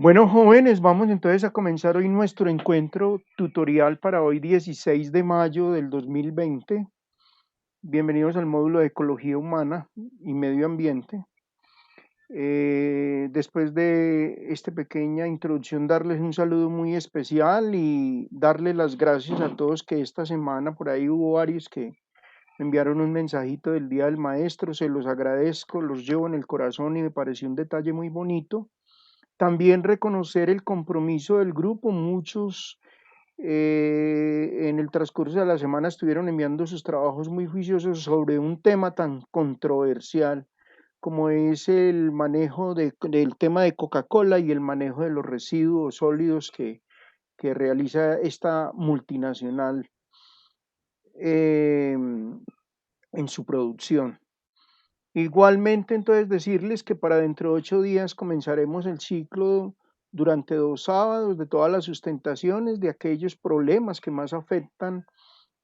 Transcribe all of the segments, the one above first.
Bueno, jóvenes, vamos entonces a comenzar hoy nuestro encuentro tutorial para hoy 16 de mayo del 2020. Bienvenidos al módulo de Ecología Humana y Medio Ambiente. Después de esta pequeña introducción, darles un saludo muy especial y darles las gracias a todos que esta semana por ahí hubo varios que me enviaron un mensajito del Día del Maestro, se los agradezco, los llevo en el corazón y me pareció un detalle muy bonito. También reconocer el compromiso del grupo. Muchos en el transcurso de la semana estuvieron enviando sus trabajos muy juiciosos sobre un tema tan controversial como es el manejo del tema de Coca-Cola y el manejo de los residuos sólidos que realiza esta multinacional en su producción. Igualmente, entonces decirles que para dentro de 8 días comenzaremos el ciclo durante 2 sábados de todas las sustentaciones de aquellos problemas que más afectan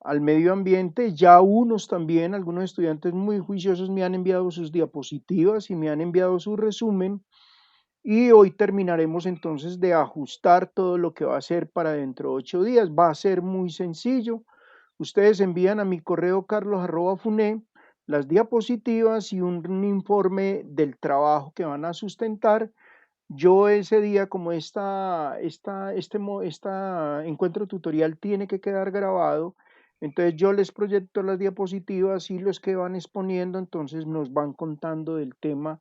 al medio ambiente. Ya unos también, algunos estudiantes muy juiciosos me han enviado sus diapositivas y me han enviado su resumen. Y hoy terminaremos entonces de ajustar todo lo que va a ser para dentro de 8 días. Va a ser muy sencillo. Ustedes envían a mi correo carlos@fune las diapositivas y un informe del trabajo que van a sustentar. Yo ese día, como esta encuentro tutorial tiene que quedar grabado, entonces yo les proyecto las diapositivas y los que van exponiendo, entonces nos van contando del tema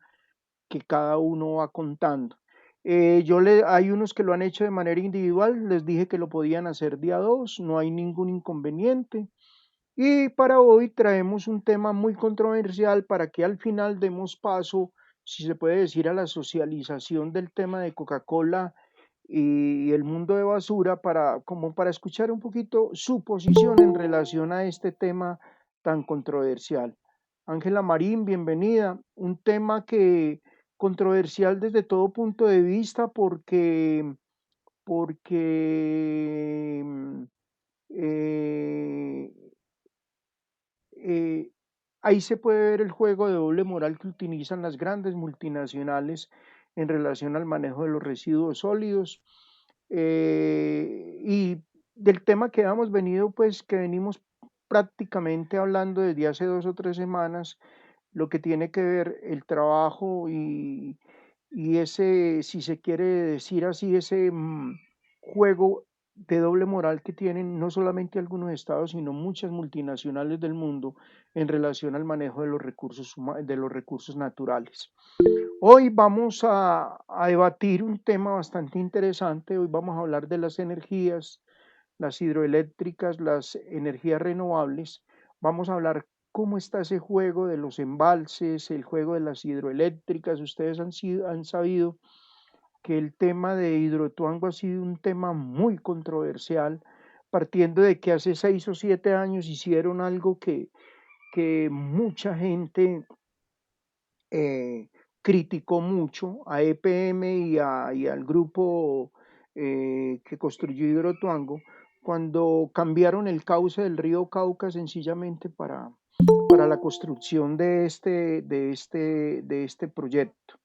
que cada uno va contando. Hay unos que lo han hecho de manera individual, les dije que lo podían hacer día 2, no hay ningún inconveniente. Y para hoy traemos un tema muy controversial para que al final demos paso, si se puede decir, a la socialización del tema de Coca-Cola y el mundo de basura como para escuchar un poquito su posición en relación a este tema tan controversial. Ángela Marín, bienvenida. Un tema que controversial desde todo punto de vista porque eh, eh, ahí se puede ver el juego de doble moral que utilizan las grandes multinacionales en relación al manejo de los residuos sólidos. Y del tema que hemos venido, pues que venimos prácticamente hablando desde hace 2 o 3 semanas, lo que tiene que ver el trabajo y ese, si se quiere decir así, ese juego de doble moral que tienen no solamente algunos estados, sino muchas multinacionales del mundo en relación al manejo de los recursos naturales. Hoy vamos a debatir un tema bastante interesante. Hoy vamos a hablar de las energías, las hidroeléctricas, las energías renovables. Vamos a hablar cómo está ese juego de los embalses, el juego de las hidroeléctricas. Ustedes han sabido que el tema de Hidroituango ha sido un tema muy controversial, partiendo de que hace 6 o 7 años hicieron algo que mucha gente eh, criticó mucho a EPM y al grupo que construyó Hidroituango cuando cambiaron el cauce del río Cauca sencillamente para la construcción de este proyecto.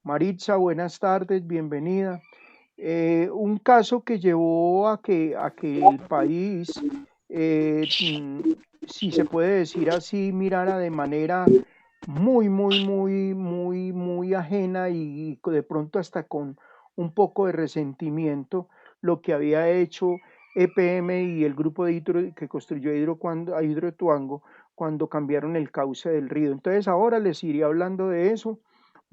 Maritza, buenas tardes, bienvenida. Un caso que llevó a que el país, si se puede decir así, mirara de manera muy, muy, muy, muy, muy ajena y de pronto hasta con un poco de resentimiento lo que había hecho EPM y el grupo que construyó Hidroituango cuando cambiaron el cauce del río. Entonces ahora les iré hablando de eso.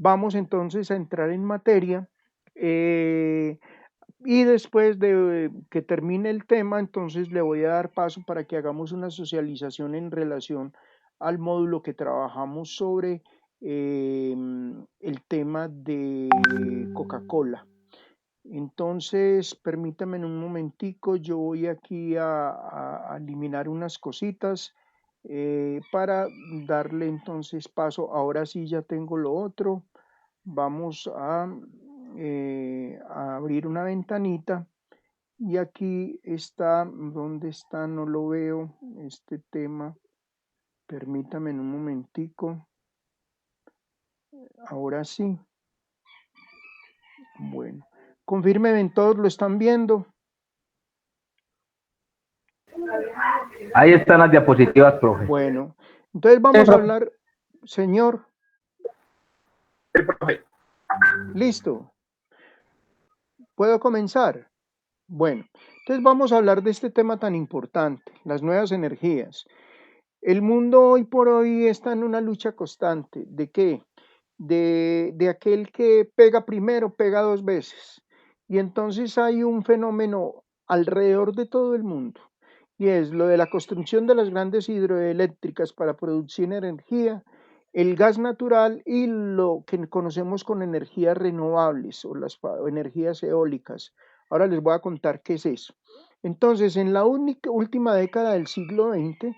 Vamos entonces a entrar en materia. eh, y después de que termine el tema, entonces le voy a dar paso para que hagamos una socialización en relación al módulo que trabajamos sobre el tema de Coca-Cola. Entonces, permítame en un momentico, yo voy aquí a eliminar unas cositas para darle entonces paso. Ahora sí ya tengo lo otro. Vamos a abrir una ventanita y aquí está, ¿dónde está? No lo veo, este tema. Permítame en un momentico. Ahora sí. Bueno. Confírmeme, todos lo están viendo. Ahí están las diapositivas, profe. Bueno, entonces Sí, vamos a profe. hablar, señor, Sí, profe. listo, ¿puedo comenzar? Bueno, entonces vamos a hablar de este tema tan importante, las nuevas energías. El mundo hoy por hoy está en una lucha constante. ¿De qué? De aquel que pega primero, pega dos veces. Y entonces hay un fenómeno alrededor de todo el mundo, y es lo de la construcción de las grandes hidroeléctricas para producir energía, el gas natural y lo que conocemos con energías renovables o las energías eólicas. Ahora les voy a contar qué es eso. Entonces, en la última década del siglo XX,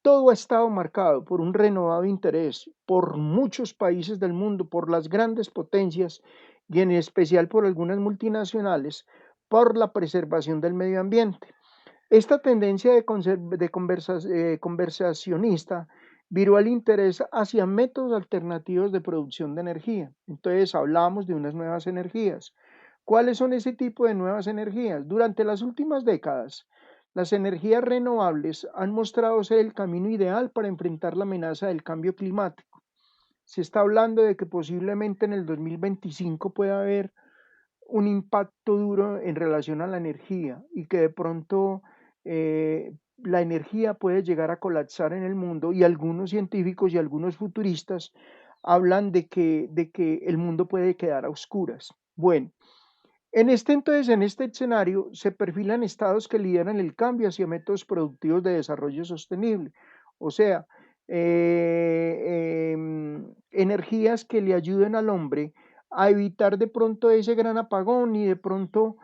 todo ha estado marcado por un renovado interés por muchos países del mundo, por las grandes potencias y en especial por algunas multinacionales, por la preservación del medio ambiente. Esta tendencia conversacionista viró el interés hacia métodos alternativos de producción de energía. Entonces hablamos de unas nuevas energías. ¿Cuáles son ese tipo de nuevas energías? Durante las últimas décadas, las energías renovables han mostrado ser el camino ideal para enfrentar la amenaza del cambio climático. Se está hablando de que posiblemente en el 2025 pueda haber un impacto duro en relación a la energía y que de pronto la energía puede llegar a colapsar en el mundo, y algunos científicos y algunos futuristas hablan de que el mundo puede quedar a oscuras. Bueno, en este escenario se perfilan estados que lideran el cambio hacia métodos productivos de desarrollo sostenible, o sea, energías que le ayuden al hombre a evitar de pronto ese gran apagón y de pronto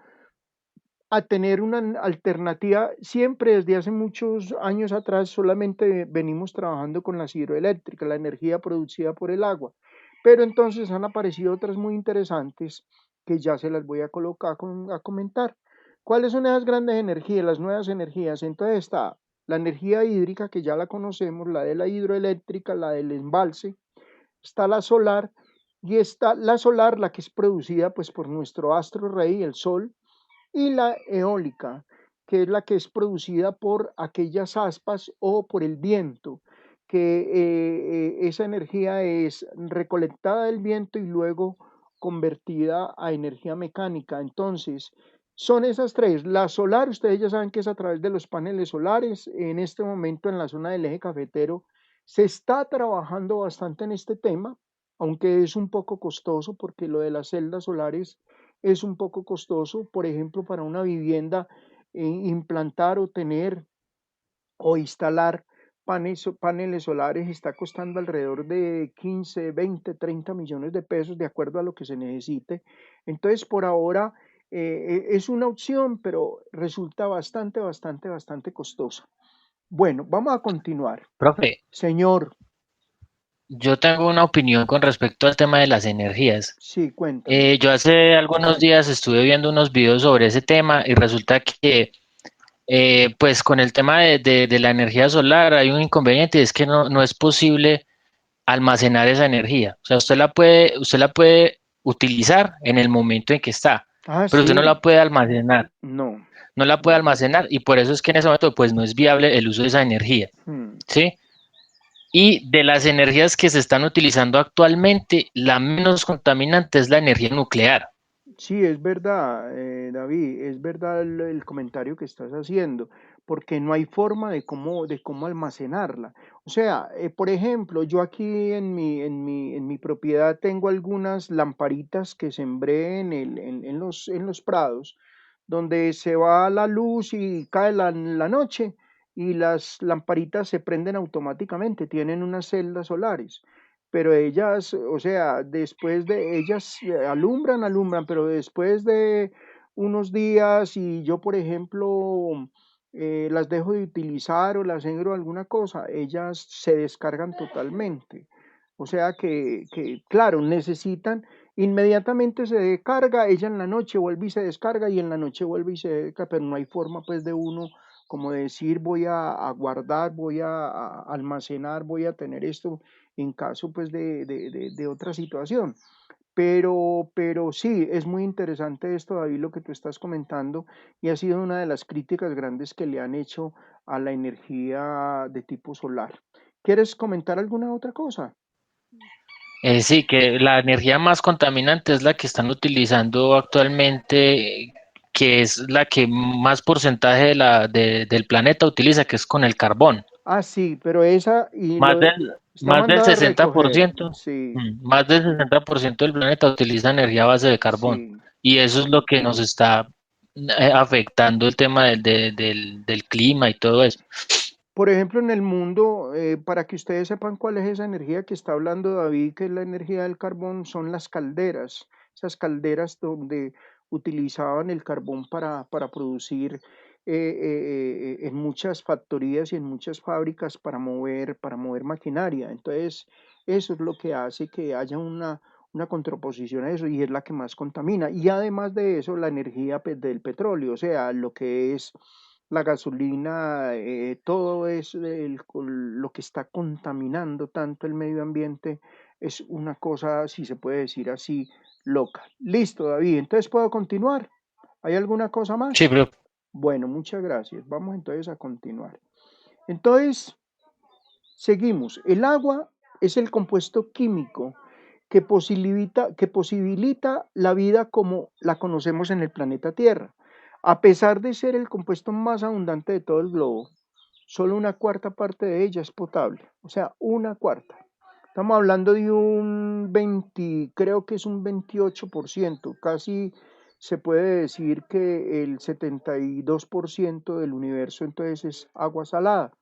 a tener una alternativa. Siempre desde hace muchos años atrás solamente venimos trabajando con las hidroeléctricas, la energía producida por el agua, pero entonces han aparecido otras muy interesantes que ya se las voy a colocar a comentar. ¿Cuáles son esas grandes energías, las nuevas energías? Entonces está la energía hídrica, que ya la conocemos, la de la hidroeléctrica, la del embalse, está la solar, y está la solar, la que es producida pues por nuestro astro rey, el sol, y la eólica, que es la que es producida por aquellas aspas o por el viento, que esa energía es recolectada del viento y luego convertida a energía mecánica. Entonces, son esas tres. La solar, ustedes ya saben que es a través de los paneles solares. En este momento en la zona del eje cafetero se está trabajando bastante en este tema, aunque es un poco costoso porque lo de las celdas solares es un poco costoso. Por ejemplo, para una vivienda, implantar o tener o instalar paneles solares está costando alrededor de 15, 20, 30 millones de pesos de acuerdo a lo que se necesite. Entonces, por ahora es una opción, pero resulta bastante costosa. Bueno, vamos a continuar. Profe, Señor, yo tengo una opinión con respecto al tema de las energías. sí, cuéntame. Yo hace algunos días estuve viendo unos videos sobre ese tema y resulta que, pues con el tema de la energía solar hay un inconveniente, y es que no es posible almacenar esa energía. O sea, usted la puede utilizar en el momento en que está, Ah, pero usted no sí, la puede almacenar, no. no la puede almacenar y por eso es que en ese momento pues no es viable el uso de esa energía, Hmm. ¿sí? Y de las energías que se están utilizando actualmente, la menos contaminante es la energía nuclear. Sí, es verdad, David, es verdad el comentario que estás haciendo, porque no hay forma de cómo almacenarla. O sea, por ejemplo, yo aquí en mi propiedad tengo algunas lamparitas que sembré en los prados, donde se va la luz y cae la noche, y las lamparitas se prenden automáticamente, tienen unas celdas solares, pero ellas, o sea, después de ellas alumbran, pero después de unos días, y yo, por ejemplo, las dejo de utilizar o las engro alguna cosa, ellas se descargan totalmente. O sea claro, necesitan, inmediatamente se descarga, ella en la noche vuelve y se descarga, y en la noche vuelve y se descarga, pero no hay forma pues de uno como decir voy a guardar, voy a almacenar, voy a tener esto en caso pues de otra situación. Pero sí, es muy interesante esto, David, lo que tú estás comentando, y ha sido una de las críticas grandes que le han hecho a la energía de tipo solar. ¿Quieres comentar alguna otra cosa? Sí, que la energía más contaminante es la que están utilizando actualmente, que es la que más porcentaje del planeta utiliza, que es con el carbón. Ah, sí, pero esa y Más lo del, está más del mandada a recoger. 60%, Sí, más del 60% del planeta utiliza energía a base de carbón. sí. Y eso es lo que nos está afectando el tema del clima y todo eso. Por ejemplo, en el mundo, para que ustedes sepan cuál es esa energía que está hablando David, que es la energía del carbón, son las calderas, esas calderas donde utilizaban el carbón para producir en muchas factorías y en muchas fábricas para mover maquinaria. Entonces, eso es lo que hace que haya una contraposición a eso y es la que más contamina. Y además de eso, la energía pues, del petróleo, o sea, lo que es la gasolina, todo es lo que está contaminando tanto el medio ambiente, es una cosa, si se puede decir así, loca. Listo, David, entonces puedo continuar. ¿Hay alguna cosa Sí, más? pero Bueno, muchas gracias. Vamos entonces a continuar. Entonces, seguimos. El agua es el compuesto químico que posibilita la vida como la conocemos en el planeta Tierra. A pesar de ser el compuesto más abundante de todo el globo, solo una cuarta parte de ella es potable, o sea, una cuarta. Estamos hablando de un 20, creo que es un 28%, casi se puede decir que el 72% del universo entonces es agua salada.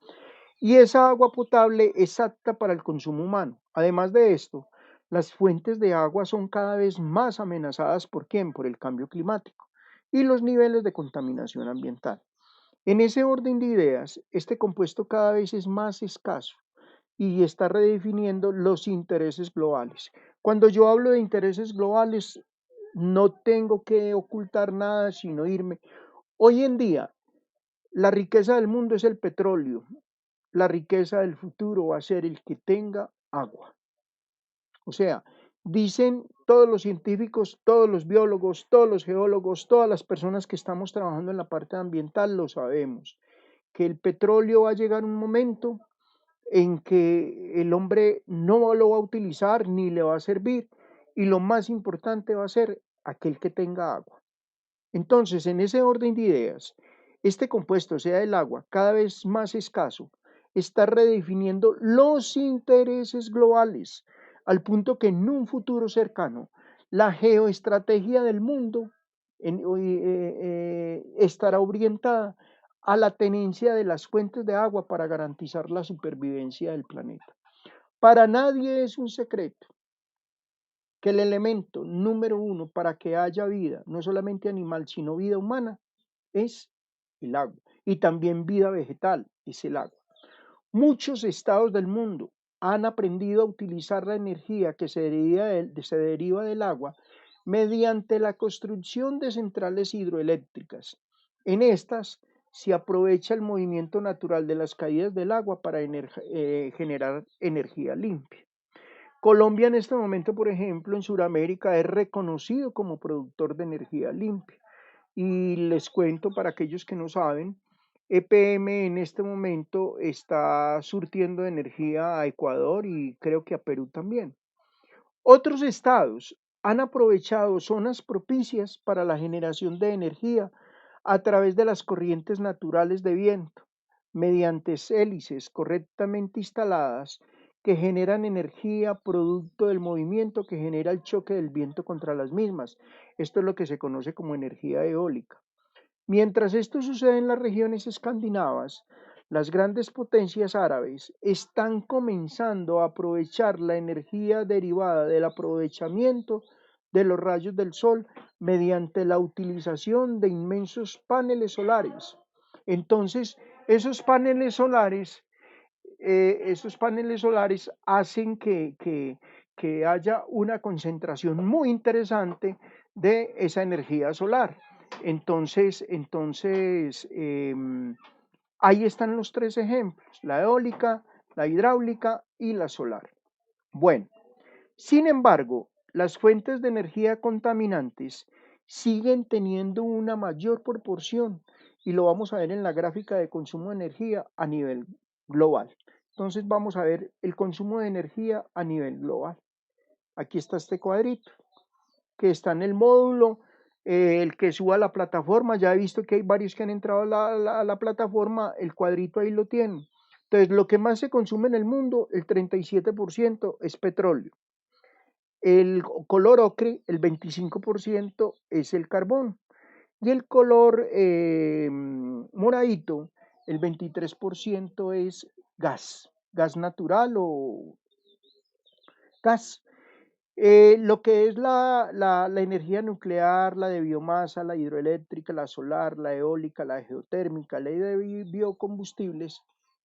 Y esa agua potable es apta para el consumo humano. Además de esto, las fuentes de agua son cada vez más amenazadas ¿por quién? Por el cambio climático y los niveles de contaminación ambiental. En ese orden de ideas, este compuesto cada vez es más escaso y está redefiniendo los intereses globales. Cuando yo hablo de intereses globales, no tengo que ocultar nada, sino irme. Hoy en día, la riqueza del mundo es el petróleo. La riqueza del futuro va a ser el que tenga agua. O sea, dicen todos los científicos, todos los biólogos, todos los geólogos, todas las personas que estamos trabajando en la parte ambiental, lo sabemos, que el petróleo va a llegar un momento en que el hombre no lo va a utilizar ni le va a servir y lo más importante va a ser aquel que tenga agua. Entonces, en ese orden de ideas, este compuesto, o sea, el agua, cada vez más escaso, está redefiniendo los intereses globales, al punto que en un futuro cercano, la geoestrategia del mundo estará orientada a la tenencia de las fuentes de agua para garantizar la supervivencia del planeta. Para nadie es un secreto que el elemento número uno para que haya vida, no solamente animal, sino vida humana, es el agua. Y también vida vegetal es el agua. Muchos estados del mundo han aprendido a utilizar la energía que se deriva del agua mediante la construcción de centrales hidroeléctricas. En estas se aprovecha el movimiento natural de las caídas del agua para generar energía limpia. Colombia en este momento, por ejemplo, en Sudamérica es reconocido como productor de energía limpia. Y les cuento para aquellos que no saben, EPM en este momento está surtiendo energía a Ecuador y creo que a Perú también. Otros estados han aprovechado zonas propicias para la generación de energía a través de las corrientes naturales de viento, mediante hélices correctamente instaladas que generan energía producto del movimiento que genera el choque del viento contra las mismas. Esto es lo que se conoce como energía eólica. Mientras esto sucede en las regiones escandinavas, las grandes potencias árabes están comenzando a aprovechar la energía derivada del aprovechamiento de los rayos del sol mediante la utilización de inmensos paneles solares. Entonces, esos paneles solares hacen que haya una concentración muy interesante de esa energía solar. Entonces, ahí están los tres ejemplos, la eólica, la hidráulica y la solar. Bueno, sin embargo, las fuentes de energía contaminantes siguen teniendo una mayor proporción y lo vamos a ver en la gráfica de consumo de energía a nivel global. Entonces vamos a ver el consumo de energía a nivel global. Aquí está este cuadrito que está en el módulo, el que suba a la plataforma, ya he visto que hay varios que han entrado a la plataforma, el cuadrito ahí lo tienen. Entonces, lo que más se consume en el mundo, el 37% es petróleo. El color ocre, el 25% es el carbón. Y el color moradito, el 23% es gas natural o gas. Lo que es la energía nuclear, la de biomasa, la hidroeléctrica, la solar, la eólica, la geotérmica, la de biocombustibles,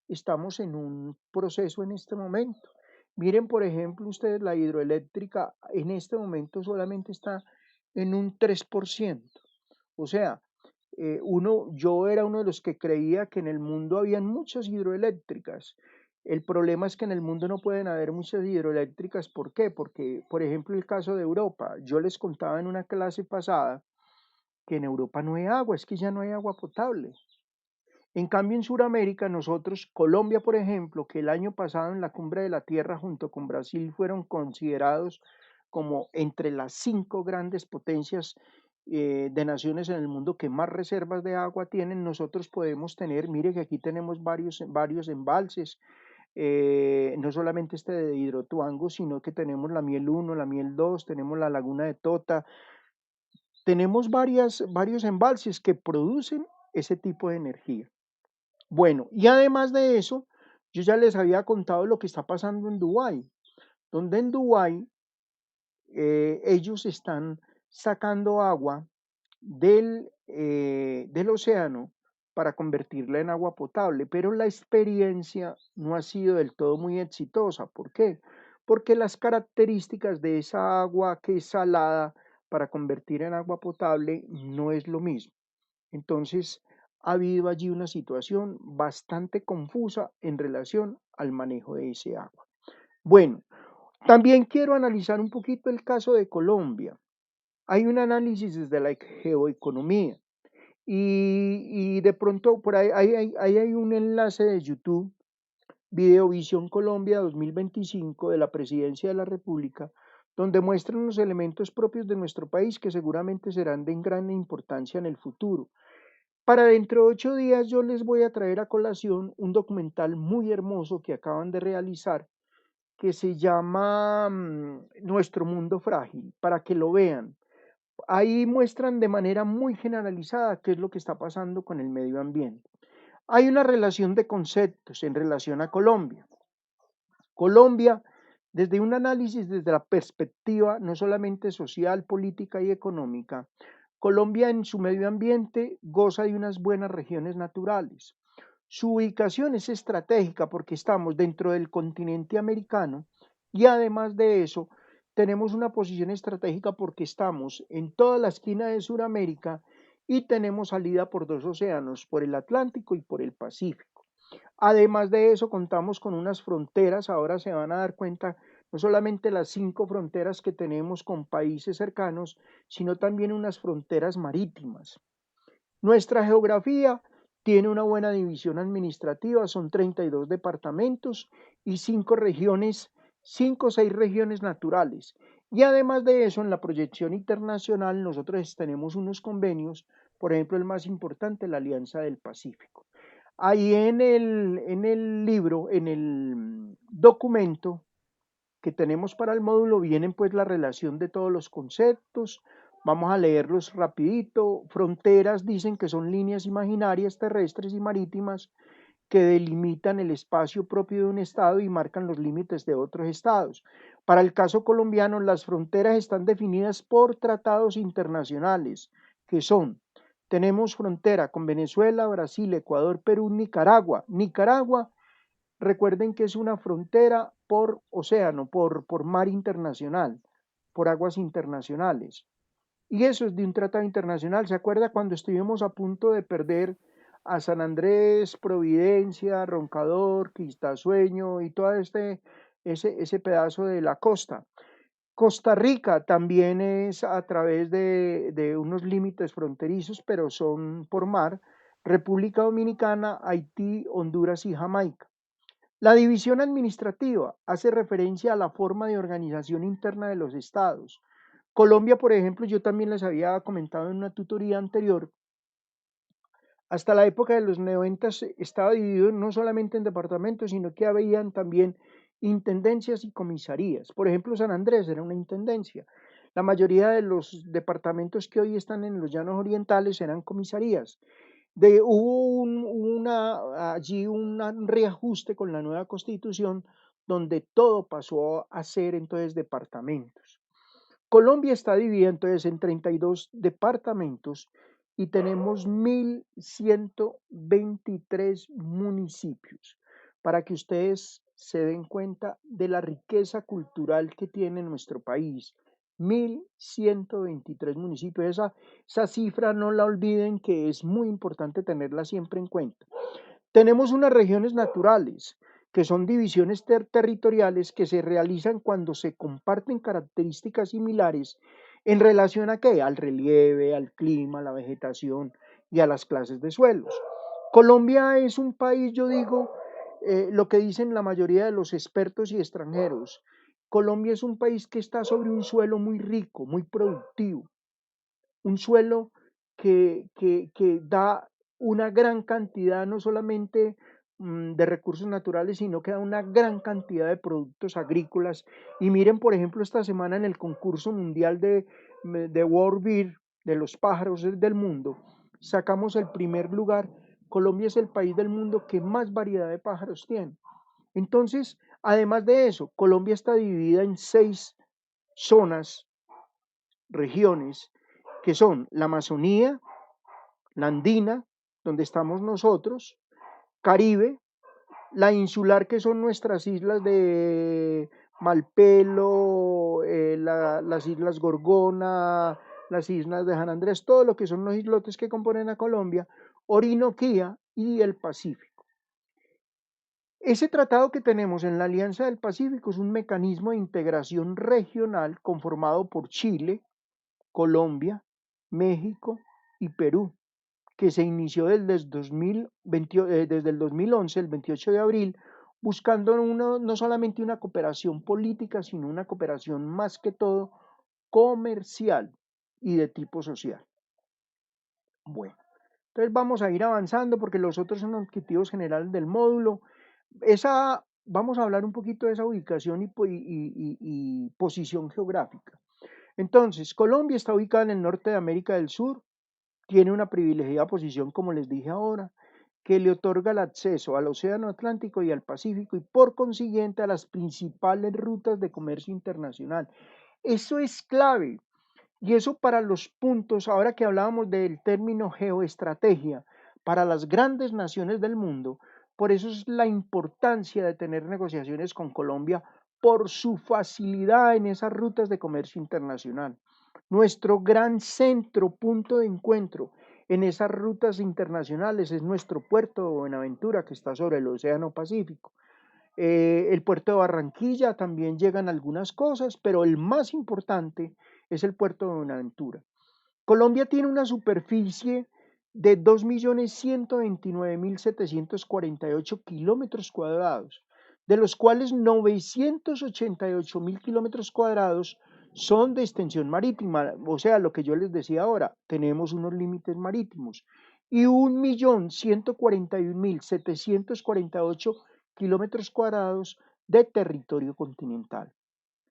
estamos en un proceso en este momento. Miren, por ejemplo, ustedes la hidroeléctrica en este momento solamente está en un 3%. O sea, yo era uno de los que creía que en el mundo habían muchas hidroeléctricas. El problema es que en el mundo no pueden haber muchas hidroeléctricas. ¿Por qué? Porque, por ejemplo, el caso de Europa. Yo les contaba en una clase pasada que en Europa no hay agua, es que ya no hay agua potable. En cambio, en Sudamérica, nosotros, Colombia, por ejemplo, que el año pasado en la Cumbre de la Tierra junto con Brasil fueron considerados como entre las 5 grandes potencias de naciones en el mundo que más reservas de agua tienen, nosotros podemos tener, mire que aquí tenemos varios embalses, no solamente este de Hidroituango, sino que tenemos la Miel 1, la Miel 2, tenemos la Laguna de Tota, tenemos varios embalses que producen ese tipo de energía. Bueno, y además de eso, yo ya les había contado lo que está pasando en Dubái, donde en Dubái ellos están sacando agua del océano para convertirla en agua potable, pero la experiencia no ha sido del todo muy exitosa. ¿Por qué? Porque las características de esa agua que es salada para convertir en agua potable no es lo mismo. Entonces, ha habido allí una situación bastante confusa en relación al manejo de ese agua. Bueno, también quiero analizar un poquito el caso de Colombia. Hay un análisis desde la geoeconomía y de pronto por ahí hay un enlace de YouTube, Videovisión Colombia 2025 de la Presidencia de la República, donde muestran los elementos propios de nuestro país que seguramente serán de gran importancia en el futuro. Para dentro de 8 días yo les voy a traer a colación un documental muy hermoso que acaban de realizar que se llama Nuestro Mundo Frágil, para que lo vean. Ahí muestran de manera muy generalizada qué es lo que está pasando con el medio ambiente. Hay una relación de conceptos en relación a Colombia. Colombia, desde un análisis desde la perspectiva no solamente social, política y económica, Colombia en su medio ambiente goza de unas buenas regiones naturales. Su ubicación es estratégica porque estamos dentro del continente americano y además de eso tenemos una posición estratégica porque estamos en toda la esquina de Sudamérica y tenemos salida por dos océanos, por el Atlántico y por el Pacífico. Además de eso, contamos con unas fronteras, ahora se van a dar cuenta, no solamente las 5 fronteras que tenemos con países cercanos, sino también unas fronteras marítimas. Nuestra geografía tiene una buena división administrativa, son 32 departamentos y 5 regiones, 5 o 6 regiones naturales. Y además de eso, en la proyección internacional, nosotros tenemos unos convenios, por ejemplo, el más importante, la Alianza del Pacífico. Ahí en el libro, en el documento que tenemos para el módulo, vienen pues la relación de todos los conceptos. Vamos a leerlos rapidito. Fronteras dicen que son líneas imaginarias terrestres y marítimas que delimitan el espacio propio de un estado y marcan los límites de otros estados. Para el caso colombiano, las fronteras están definidas por tratados internacionales, que son, tenemos frontera con Venezuela, Brasil, Ecuador, Perú, Nicaragua. Nicaragua, recuerden que es una frontera por océano, por mar internacional, por aguas internacionales. Y eso es de un tratado internacional. ¿Se acuerda cuando estuvimos a punto de perder a San Andrés, Providencia, Roncador, Quistasueño y todo ese pedazo de la costa? Costa Rica también es a través de unos límites fronterizos, pero son por mar, República Dominicana, Haití, Honduras y Jamaica. La división administrativa hace referencia a la forma de organización interna de los estados. Colombia, por ejemplo, yo también les había comentado en una tutoría anterior, hasta la época de los 90 estaba dividido no solamente en departamentos, sino que habían también intendencias y comisarías. Por ejemplo, San Andrés era una intendencia. La mayoría de los departamentos que hoy están en los llanos orientales eran comisarías. Hubo allí un reajuste con la nueva constitución donde todo pasó a ser entonces departamentos. Colombia está dividida entonces en 32 departamentos y tenemos 1.123 municipios, para que ustedes se den cuenta de la riqueza cultural que tiene nuestro país. 1.123 municipios. Esa cifra no la olviden, que es muy importante tenerla siempre en cuenta. Tenemos unas regiones naturales, que son divisiones territoriales que se realizan cuando se comparten características similares en relación a qué, al relieve, al clima, a la vegetación y a las clases de suelos. Colombia es un país, yo digo, lo que dicen la mayoría de los expertos y extranjeros, Colombia es un país que está sobre un suelo muy rico, muy productivo, un suelo que da una gran cantidad, no solamente de recursos naturales, sino que da una gran cantidad de productos agrícolas. Y miren, por ejemplo, esta semana en el concurso mundial de World Beer, de los pájaros del mundo, sacamos el primer lugar. Colombia es el país del mundo que más variedad de pájaros tiene. Entonces, además de eso, Colombia está dividida en 6 zonas, regiones, que son la Amazonía, la Andina, donde estamos nosotros, Caribe, la insular, que son nuestras islas de Malpelo, las islas Gorgona, las islas de San Andrés, todo lo que son los islotes que componen a Colombia, Orinoquía y el Pacífico. Ese tratado que tenemos en la Alianza del Pacífico es un mecanismo de integración regional conformado por Chile, Colombia, México y Perú, que se inició desde el 2011, el 28 de abril, buscando no solamente una cooperación política, sino una cooperación más que todo comercial y de tipo social. Bueno, entonces vamos a ir avanzando porque los otros son objetivos generales del módulo. Vamos a hablar un poquito de esa ubicación y posición geográfica. Entonces, Colombia está ubicada en el norte de América del Sur, tiene una privilegiada posición, como les dije ahora, que le otorga el acceso al Océano Atlántico y al Pacífico y por consiguiente a las principales rutas de comercio internacional. Eso es clave, y eso para los puntos, ahora que hablábamos del término geoestrategia, para las grandes naciones del mundo, por eso es la importancia de tener negociaciones con Colombia por su facilidad en esas rutas de comercio internacional. Nuestro gran centro, punto de encuentro en esas rutas internacionales es nuestro puerto de Buenaventura, que está sobre el Océano Pacífico. El puerto de Barranquilla también llegan algunas cosas, pero el más importante es el puerto de Buenaventura. Colombia tiene una superficie de 2.129.748 kilómetros cuadrados, de los cuales 988.000 kilómetros cuadrados son de extensión marítima, o sea, lo que yo les decía ahora, tenemos unos límites marítimos, y 1.141.748 kilómetros cuadrados de territorio continental.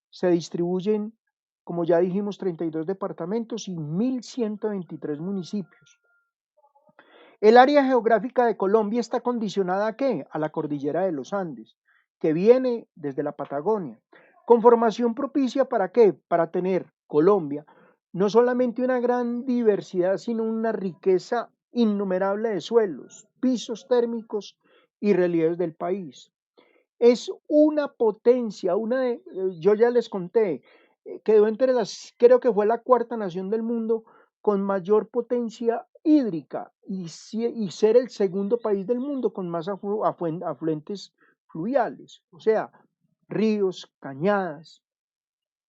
Se distribuyen, como ya dijimos, 32 departamentos y 1.123 municipios. El área geográfica de Colombia está condicionada ¿a qué? A la cordillera de los Andes, que viene desde la Patagonia. Conformación propicia ¿para qué? Para tener Colombia no solamente una gran diversidad, sino una riqueza innumerable de suelos, pisos térmicos y relieves del país. Es una potencia, yo ya les conté, quedó entre creo que fue la cuarta nación del mundo con mayor potencia hídrica y ser el segundo país del mundo con más afluentes fluviales, o sea, ríos, cañadas.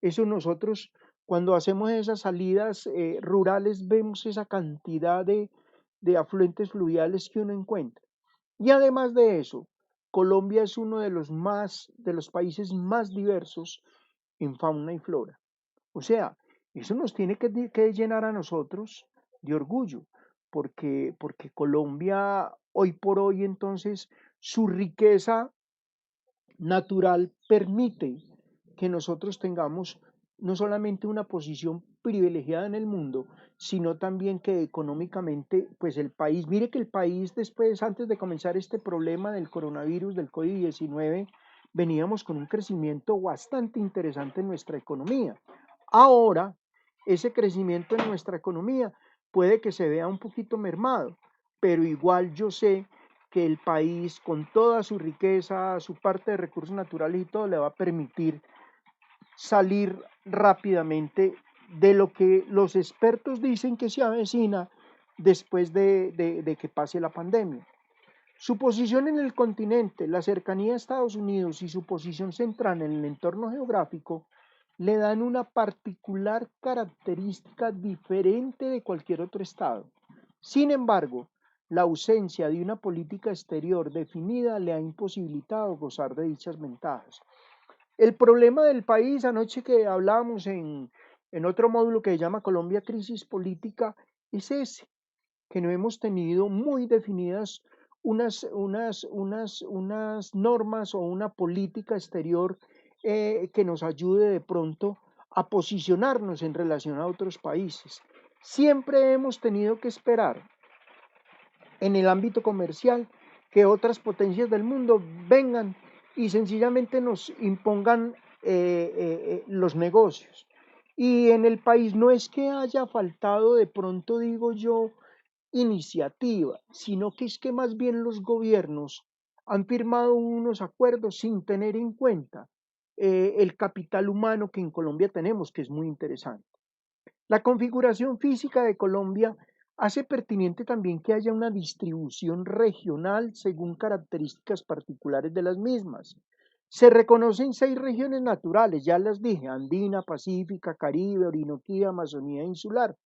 Eso nosotros, cuando hacemos esas salidas rurales, vemos esa cantidad de afluentes fluviales que uno encuentra. Y además de eso, Colombia es uno de los países más diversos en fauna y flora. O sea, eso nos tiene que llenar a nosotros de orgullo, porque Colombia hoy por hoy entonces su riqueza natural permite que nosotros tengamos no solamente una posición privilegiada en el mundo, sino también que económicamente, pues el país, mire que el país después, antes de comenzar este problema del coronavirus, del COVID-19, veníamos con un crecimiento bastante interesante en nuestra economía. Ahora, ese crecimiento en nuestra economía puede que se vea un poquito mermado, pero igual yo sé que el país, con toda su riqueza, su parte de recursos naturales y todo, le va a permitir salir rápidamente de lo que los expertos dicen que se avecina después de que pase la pandemia. Su posición en el continente, la cercanía a Estados Unidos y su posición central en el entorno geográfico le dan una particular característica diferente de cualquier otro estado. Sin embargo, la ausencia de una política exterior definida le ha imposibilitado gozar de dichas ventajas. El problema del país, anoche que hablábamos en otro módulo que se llama Colombia Crisis Política, es ese, que no hemos tenido muy definidas unas normas o una política exterior que nos ayude de pronto a posicionarnos en relación a otros países. Siempre hemos tenido que esperar en el ámbito comercial que otras potencias del mundo vengan y sencillamente nos impongan los negocios. Y en el país no es que haya faltado de pronto, digo yo, iniciativa, sino que es que más bien los gobiernos han firmado unos acuerdos sin tener en cuenta el capital humano que en Colombia tenemos, que es muy interesante. La configuración física de Colombia hace pertinente también que haya una distribución regional según características particulares de las mismas. Se reconocen 6 regiones naturales, ya las dije, andina, pacífica, Caribe, Orinoquía, Amazonía e insular.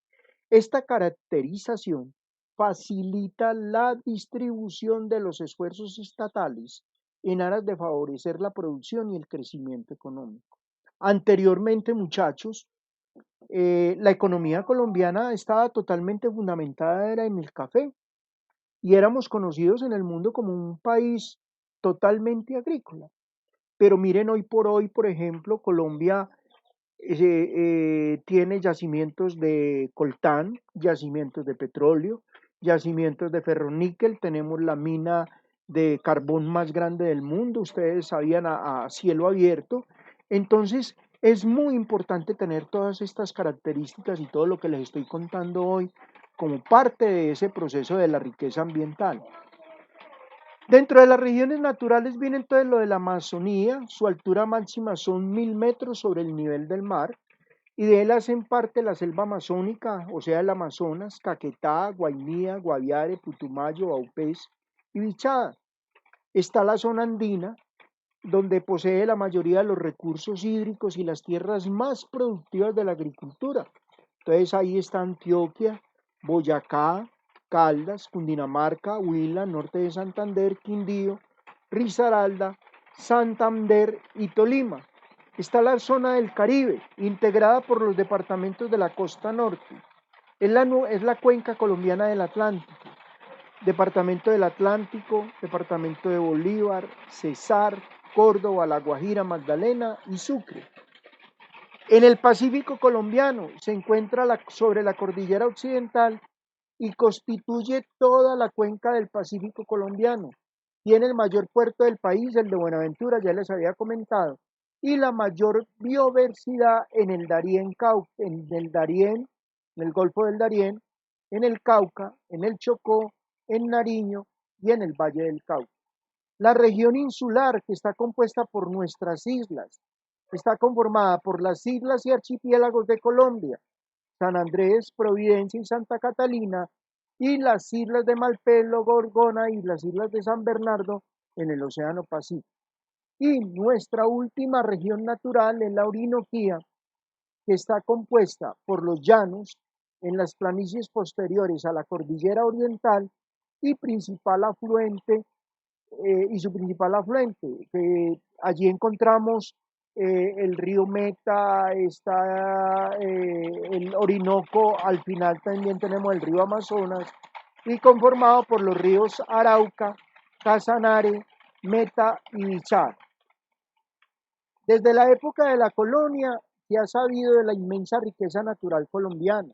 Esta caracterización facilita la distribución de los esfuerzos estatales en aras de favorecer la producción y el crecimiento económico. Anteriormente, muchachos, la economía colombiana estaba totalmente fundamentada era en el café y éramos conocidos en el mundo como un país totalmente agrícola. Pero miren, hoy por hoy, por ejemplo, Colombia tiene yacimientos de coltán, yacimientos de petróleo, yacimientos de ferroníquel, tenemos la mina de carbón más grande del mundo, ustedes sabían a cielo abierto. Entonces, es muy importante tener todas estas características y todo lo que les estoy contando hoy como parte de ese proceso de la riqueza ambiental. Dentro de las regiones naturales viene entonces lo de la Amazonía, su altura máxima son 1000 metros sobre el nivel del mar, y de él hacen parte la selva amazónica, o sea, el Amazonas, Caquetá, Guainía, Guaviare, Putumayo, Baupés y Bichada. Está la zona andina, donde posee la mayoría de los recursos hídricos y las tierras más productivas de la agricultura. Entonces ahí está Antioquia, Boyacá, Caldas, Cundinamarca, Huila, norte de Santander, Quindío, Risaralda, Santander y Tolima. Está la zona del Caribe, integrada por los departamentos de la costa norte. Es la cuenca colombiana del Atlántico. Departamento del Atlántico, Departamento de Bolívar, Cesar, Córdoba, La Guajira, Magdalena y Sucre. En el Pacífico colombiano se encuentra sobre la cordillera occidental y constituye toda la cuenca del Pacífico colombiano. Tiene el mayor puerto del país, el de Buenaventura, ya les había comentado, y la mayor biodiversidad en el Darién, en el Golfo del Darién, en el Cauca, en el Chocó, en Nariño y en el Valle del Cauca. La región insular, que está compuesta por nuestras islas, está conformada por las islas y archipiélagos de Colombia, San Andrés, Providencia y Santa Catalina, y las islas de Malpelo, Gorgona y las islas de San Bernardo en el Océano Pacífico. Y nuestra última región natural es la Orinoquía, que está compuesta por los llanos en las planicies posteriores a la cordillera oriental y principal afluente y su principal afluente. Allí encontramos el río Meta, está el Orinoco, al final también tenemos el río Amazonas y conformado por los ríos Arauca, Casanare, Meta y Bichar. Desde la época de la colonia se ha sabido de la inmensa riqueza natural colombiana.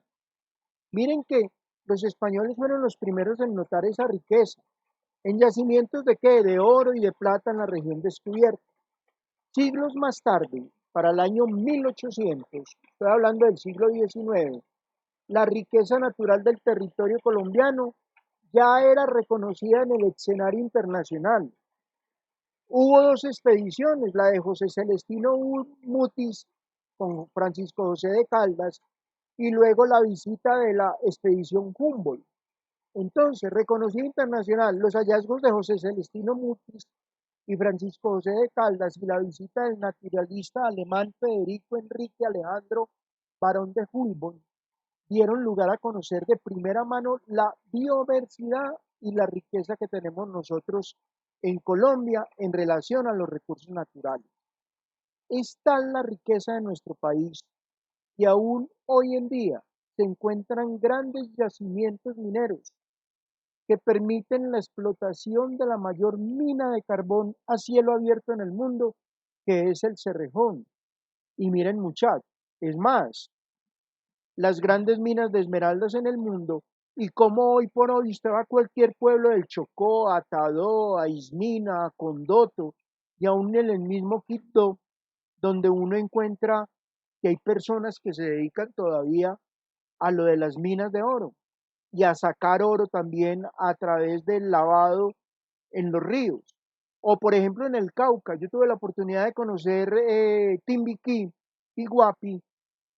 Miren que los españoles fueron los primeros en notar esa riqueza. En yacimientos de qué? De oro y de plata en la región descubierta. Siglos más tarde, para el año 1800, estoy hablando del siglo XIX, la riqueza natural del territorio colombiano ya era reconocida en el escenario internacional. Hubo dos expediciones, la de José Celestino Mutis con Francisco José de Caldas y luego la visita de la expedición Humboldt. Entonces, reconocido internacional, los hallazgos de José Celestino Mutis y Francisco José de Caldas y la visita del naturalista alemán Federico Enrique Alejandro Barón de Humboldt dieron lugar a conocer de primera mano la biodiversidad y la riqueza que tenemos nosotros en Colombia en relación a los recursos naturales. Es tal la riqueza de nuestro país que aún hoy en día se encuentran grandes yacimientos mineros que permiten la explotación de la mayor mina de carbón a cielo abierto en el mundo, que es el Cerrejón. Y miren muchachos, es más, las grandes minas de esmeraldas en el mundo y como hoy por hoy usted va a cualquier pueblo del Chocó, a Tadó, a Ismina, a Condoto y aún en el mismo Quibdó, donde uno encuentra que hay personas que se dedican todavía a lo de las minas de oro y a sacar oro también a través del lavado en los ríos. O por ejemplo en el Cauca, yo tuve la oportunidad de conocer Timbiquí y Guapi,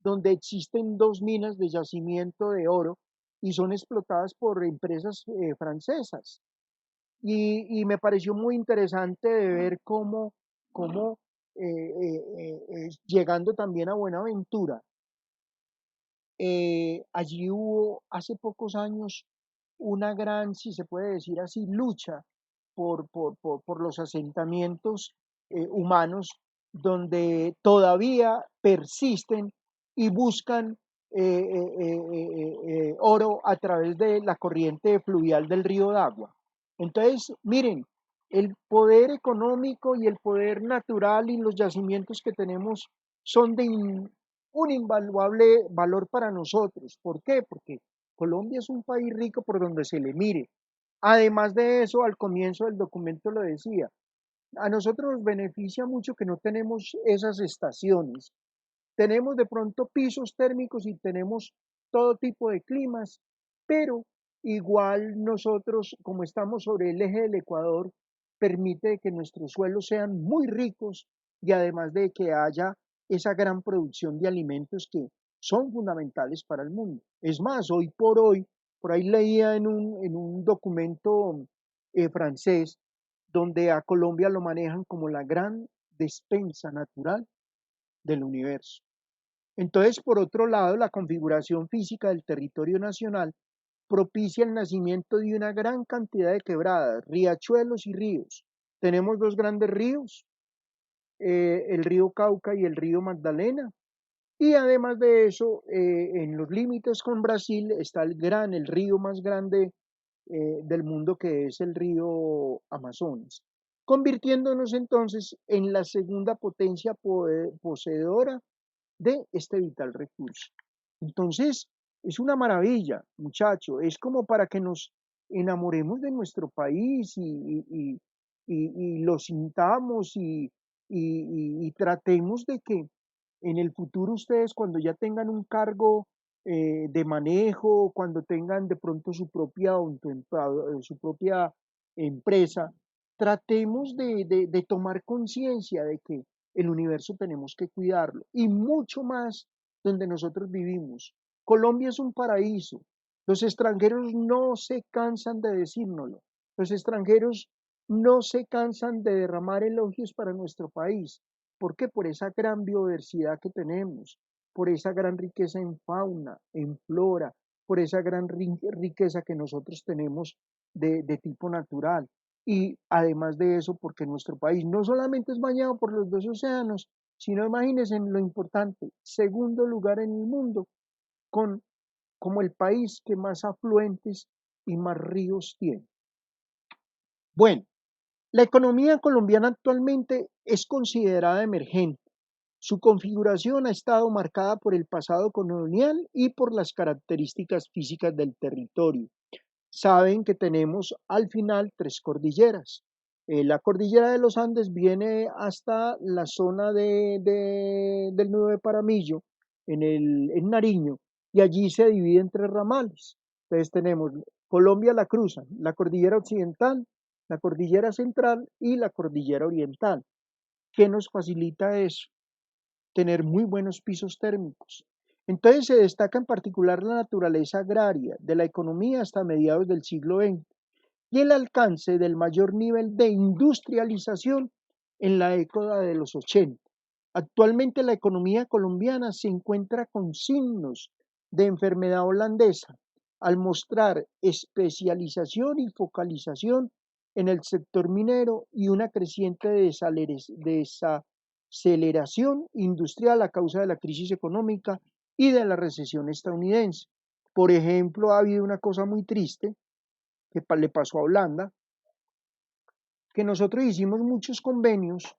donde existen dos minas de yacimiento de oro y son explotadas por empresas francesas. Me pareció muy interesante de ver cómo llegando también a Buenaventura, allí hubo hace pocos años una gran, si se puede decir así, lucha por los asentamientos humanos donde todavía persisten y buscan oro a través de la corriente fluvial del río Dagua. Entonces, miren, el poder económico y el poder natural y los yacimientos que tenemos son de un invaluable valor para nosotros. ¿Por qué? Porque Colombia es un país rico por donde se le mire. Además de eso, al comienzo del documento lo decía, a nosotros nos beneficia mucho que no tenemos esas estaciones. Tenemos de pronto pisos térmicos y tenemos todo tipo de climas, pero igual nosotros, como estamos sobre el eje del Ecuador, permite que nuestros suelos sean muy ricos y además de que haya esa gran producción de alimentos que son fundamentales para el mundo. Es más, hoy por ahí leía en un documento francés, donde a Colombia lo manejan como la gran despensa natural del universo. Entonces, por otro lado, la configuración física del territorio nacional propicia el nacimiento de una gran cantidad de quebradas, riachuelos y ríos. Tenemos dos grandes ríos, el río Cauca y el río Magdalena. Y además de eso, en los límites con Brasil está el río más grande del mundo, que es el río Amazonas, convirtiéndonos entonces en la segunda potencia poseedora de este vital recurso. Entonces, es una maravilla, muchacho, es como para que nos enamoremos de nuestro país y lo sintamos y tratemos de que en el futuro ustedes cuando ya tengan un cargo de manejo, cuando tengan de pronto su propia empresa, tratemos de tomar conciencia de que el universo tenemos que cuidarlo y mucho más donde nosotros vivimos. Colombia es un paraíso. Los extranjeros no se cansan de decírnoslo. Los extranjeros no se cansan de derramar elogios para nuestro país. ¿Por qué? Por esa gran biodiversidad que tenemos. por esa gran riqueza en fauna, en flora, por esa gran riqueza que nosotros tenemos de tipo natural. Y además de eso, porque nuestro país no solamente es bañado por los dos océanos, sino imagínense en lo importante, segundo lugar en el mundo, con, como el país que más afluentes y más ríos tiene. Bueno, la economía colombiana actualmente es considerada emergente. Su configuración ha estado marcada por el pasado colonial y por las características físicas del territorio. Saben que tenemos al final tres cordilleras. La cordillera de los Andes viene hasta la zona del nudo de Paramillo, en Nariño, y allí se divide en tres ramales. Entonces tenemos Colombia la cruza, la cordillera occidental, la cordillera central y la cordillera oriental. ¿Qué nos facilita eso? Tener muy buenos pisos térmicos. Entonces se destaca en particular la naturaleza agraria de la economía hasta mediados del siglo XX y el alcance del mayor nivel de industrialización en la década de los 80. Actualmente la economía colombiana se encuentra con signos de enfermedad holandesa al mostrar especialización y focalización en el sector minero y una creciente desaceleración industrial a causa de la crisis económica y de la recesión estadounidense. Por ejemplo, ha habido una cosa muy triste que le pasó a Holanda, que nosotros hicimos muchos convenios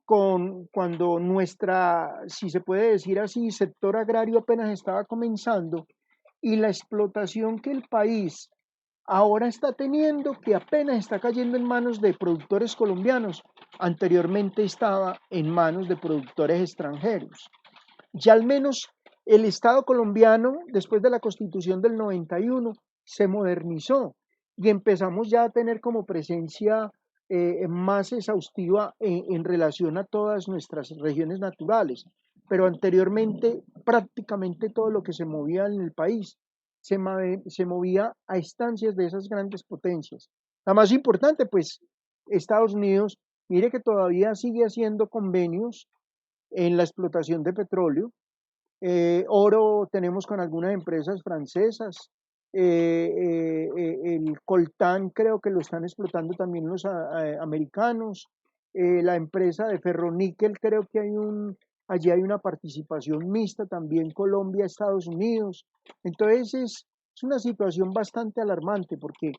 cuando nuestra, si se puede decir así, sector agrario apenas estaba comenzando y la explotación que el país ahora está teniendo, que apenas está cayendo en manos de productores colombianos, anteriormente estaba en manos de productores extranjeros. Ya al menos el Estado colombiano, después de la Constitución del 91, se modernizó y empezamos ya a tener como presencia más exhaustiva en relación a todas nuestras regiones naturales. Pero anteriormente prácticamente todo lo que se movía en el país se movía a estancias de esas grandes potencias. La más importante, pues, Estados Unidos, mire que todavía sigue haciendo convenios en la explotación de petróleo. Oro tenemos con algunas empresas francesas. El coltán creo que lo están explotando también los americanos. La empresa de ferroníquel creo que allí hay una participación mixta también Colombia, Estados Unidos. Entonces es una situación bastante alarmante porque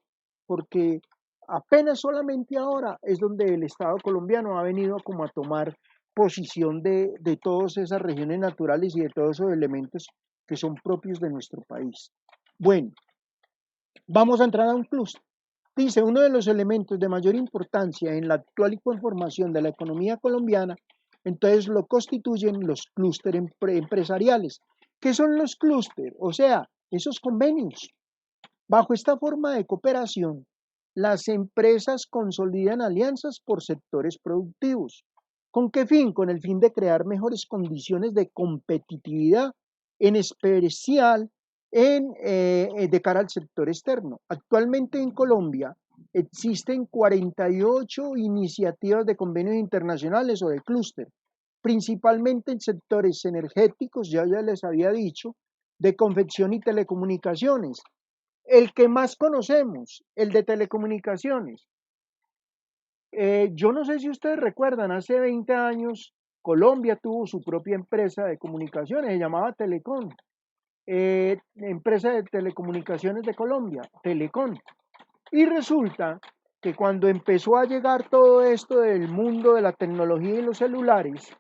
apenas solamente ahora es donde el Estado colombiano ha venido como a tomar posición de todas esas regiones naturales y de todos esos elementos que son propios de nuestro país. Bueno, vamos a entrar a un clúster. Dice, uno de los elementos de mayor importancia en la actual conformación de la economía colombiana, entonces lo constituyen los clústeres empresariales. ¿Qué son los clústeres? O sea, esos convenios. Bajo esta forma de cooperación, las empresas consolidan alianzas por sectores productivos. ¿Con qué fin? Con el fin de crear mejores condiciones de competitividad, en especial de cara al sector externo. Actualmente en Colombia existen 48 iniciativas de convenios internacionales o de clúster, principalmente en sectores energéticos, ya les había dicho, de confección y telecomunicaciones. El que más conocemos, el de telecomunicaciones. Yo no sé si ustedes recuerdan, hace 20 años Colombia tuvo su propia empresa de comunicaciones, se llamaba Telecom, empresa de telecomunicaciones de Colombia, Telecom. Y resulta que cuando empezó a llegar todo esto del mundo de la tecnología y los celulares,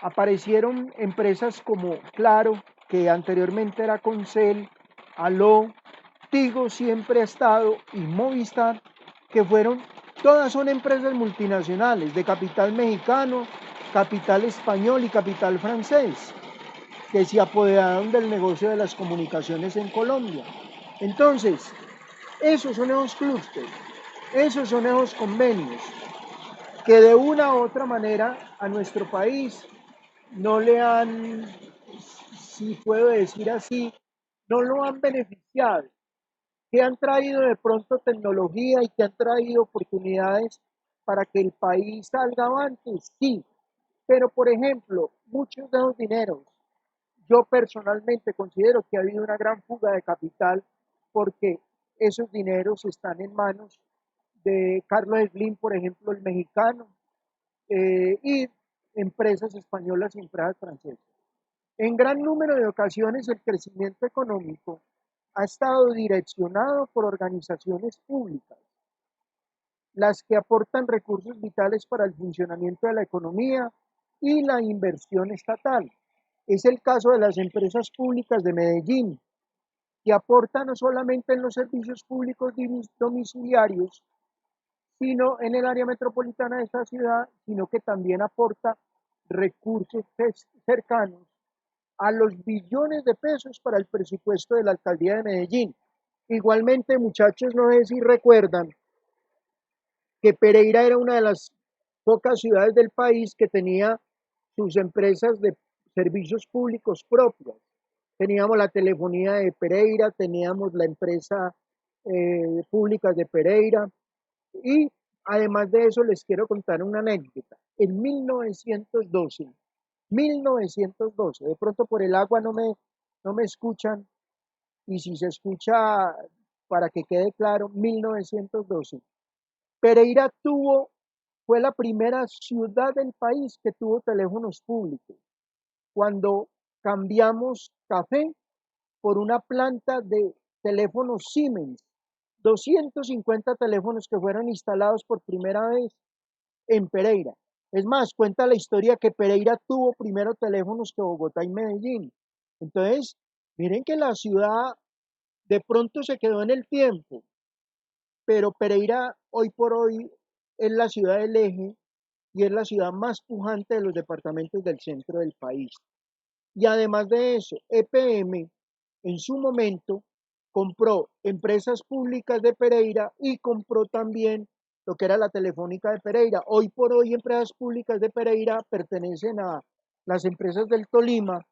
aparecieron empresas como Claro, que anteriormente era Concel, Aló, Tigo siempre ha estado y Movistar, que todas son empresas multinacionales de capital mexicano, capital español y capital francés, que se apoderaron del negocio de las comunicaciones en Colombia. Entonces, esos son esos clústeres, esos son esos convenios que de una u otra manera a nuestro país no le han, si puedo decir así, no lo han beneficiado, que han traído de pronto tecnología y que han traído oportunidades para que el país salga avante, sí, pero por ejemplo, muchos de los dineros Yo personalmente considero que ha habido una gran fuga de capital porque esos dineros están en manos de Carlos Slim, por ejemplo, el mexicano, y empresas españolas y empresas francesas. En gran número de ocasiones el crecimiento económico ha estado direccionado por organizaciones públicas, las que aportan recursos vitales para el funcionamiento de la economía y la inversión estatal. Es el caso de las empresas públicas de Medellín, que aportan no solamente en los servicios públicos domiciliarios, sino en el área metropolitana de esta ciudad, sino que también aporta recursos cercanos a los billones de pesos para el presupuesto de la alcaldía de Medellín. Igualmente, muchachos, no sé si recuerdan que Pereira era una de las pocas ciudades del país que tenía sus empresas de servicios públicos propias. Teníamos la telefonía de Pereira, teníamos la empresa pública de Pereira, y además de eso les quiero contar una anécdota. En 1912, de pronto por el agua no me escuchan, y si se escucha, para que quede claro, 1912. Pereira fue la primera ciudad del país que tuvo teléfonos públicos, cuando cambiamos café por una planta de teléfonos Siemens, 250 teléfonos que fueron instalados por primera vez en Pereira. Es más, cuenta la historia que Pereira tuvo primero teléfonos que Bogotá y Medellín. Entonces, miren que la ciudad de pronto se quedó en el tiempo, pero Pereira hoy por hoy es la ciudad del eje y es la ciudad más pujante de los departamentos del centro del país. Y además de eso, EPM en su momento compró empresas públicas de Pereira y compró también lo que era la Telefónica de Pereira. Hoy por hoy, empresas públicas de Pereira pertenecen a las empresas del Tolima,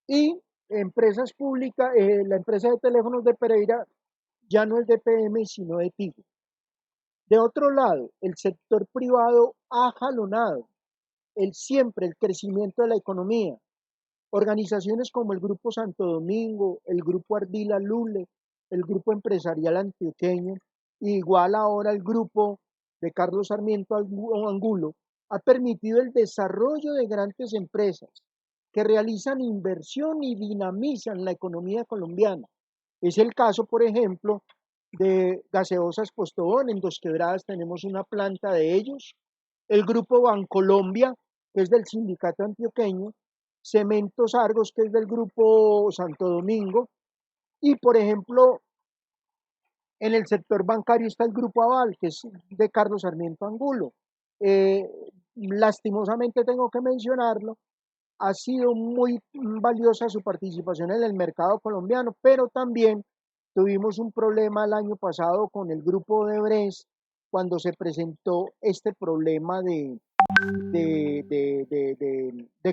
y empresas públicas, la empresa de teléfonos de Pereira ya no es de EPM, sino de Tigo. De otro lado, el sector privado ha jalonado siempre el crecimiento de la economía. Organizaciones como el Grupo Santo Domingo, el Grupo Ardila Lule, el Grupo Empresarial Antioqueño, igual ahora el Grupo de Carlos Sarmiento Angulo, ha permitido el desarrollo de grandes empresas que realizan inversión y dinamizan la economía colombiana. Es el caso, por ejemplo, de Gaseosas Postobón. En Dos Quebradas tenemos una planta de ellos. El Grupo Bancolombia, que es del sindicato antioqueño. Cementos Argos, que es del Grupo Santo Domingo. Y, por ejemplo, en el sector bancario está el Grupo Aval, que es de Carlos Sarmiento Angulo. Lastimosamente tengo que mencionarlo, ha sido muy valiosa su participación en el mercado colombiano, pero también tuvimos un problema el año pasado con el Grupo de Odebrecht cuando se presentó este problema de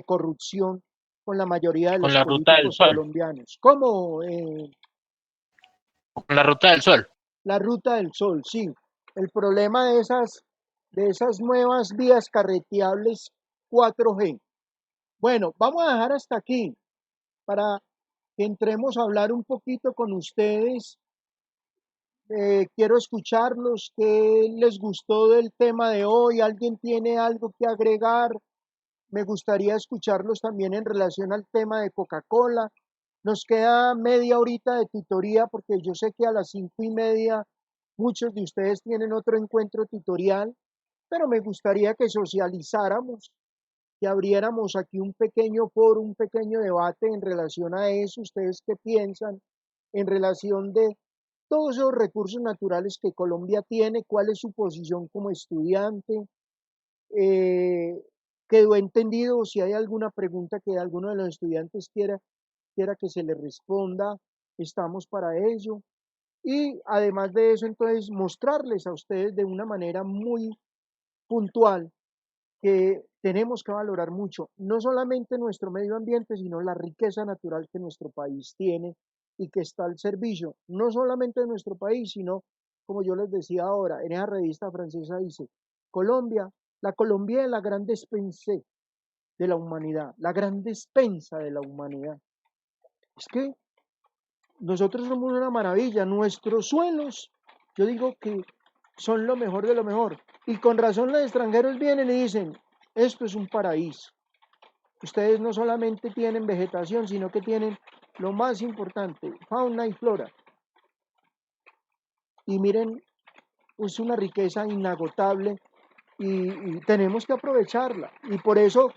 corrupción con la mayoría de Con los la Ruta del políticos Sol, colombianos. ¿Cómo? con la Ruta del Sol. La Ruta del Sol, sí. El problema de esas nuevas vías carreteables 4G. Bueno, vamos a dejar hasta aquí para que entremos a hablar un poquito con ustedes. Quiero escucharlos. ¿Qué les gustó del tema de hoy? ¿Alguien tiene algo que agregar? Me gustaría escucharlos también en relación al tema de Coca-Cola. Nos queda media horita de tutoría porque yo sé que a las 5:30 muchos de ustedes tienen otro encuentro tutorial, pero me gustaría que socializáramos, que abriéramos aquí un pequeño foro, un pequeño debate en relación a eso. ¿Ustedes qué piensan en relación de todos esos recursos naturales que Colombia tiene? ¿Cuál es su posición como estudiante? Eh, ¿Quedó entendido? Si hay alguna pregunta que alguno de los estudiantes quiera que se le responda, estamos para ello. Y además de eso, entonces, mostrarles a ustedes de una manera muy puntual que tenemos que valorar mucho, no solamente nuestro medio ambiente, sino la riqueza natural que nuestro país tiene y que está al servicio, no solamente de nuestro país, sino, como yo les decía ahora, en esa revista francesa dice, Colombia, la Colombia de la gran despensée, de la humanidad, la gran despensa de la humanidad. Es que nosotros somos una maravilla, nuestros suelos, yo digo que son lo mejor de lo mejor. Y con razón los extranjeros vienen y dicen, esto es un paraíso. Ustedes no solamente tienen vegetación, sino que tienen lo más importante, fauna y flora. Y miren, es una riqueza inagotable y tenemos que aprovecharla. Y por eso,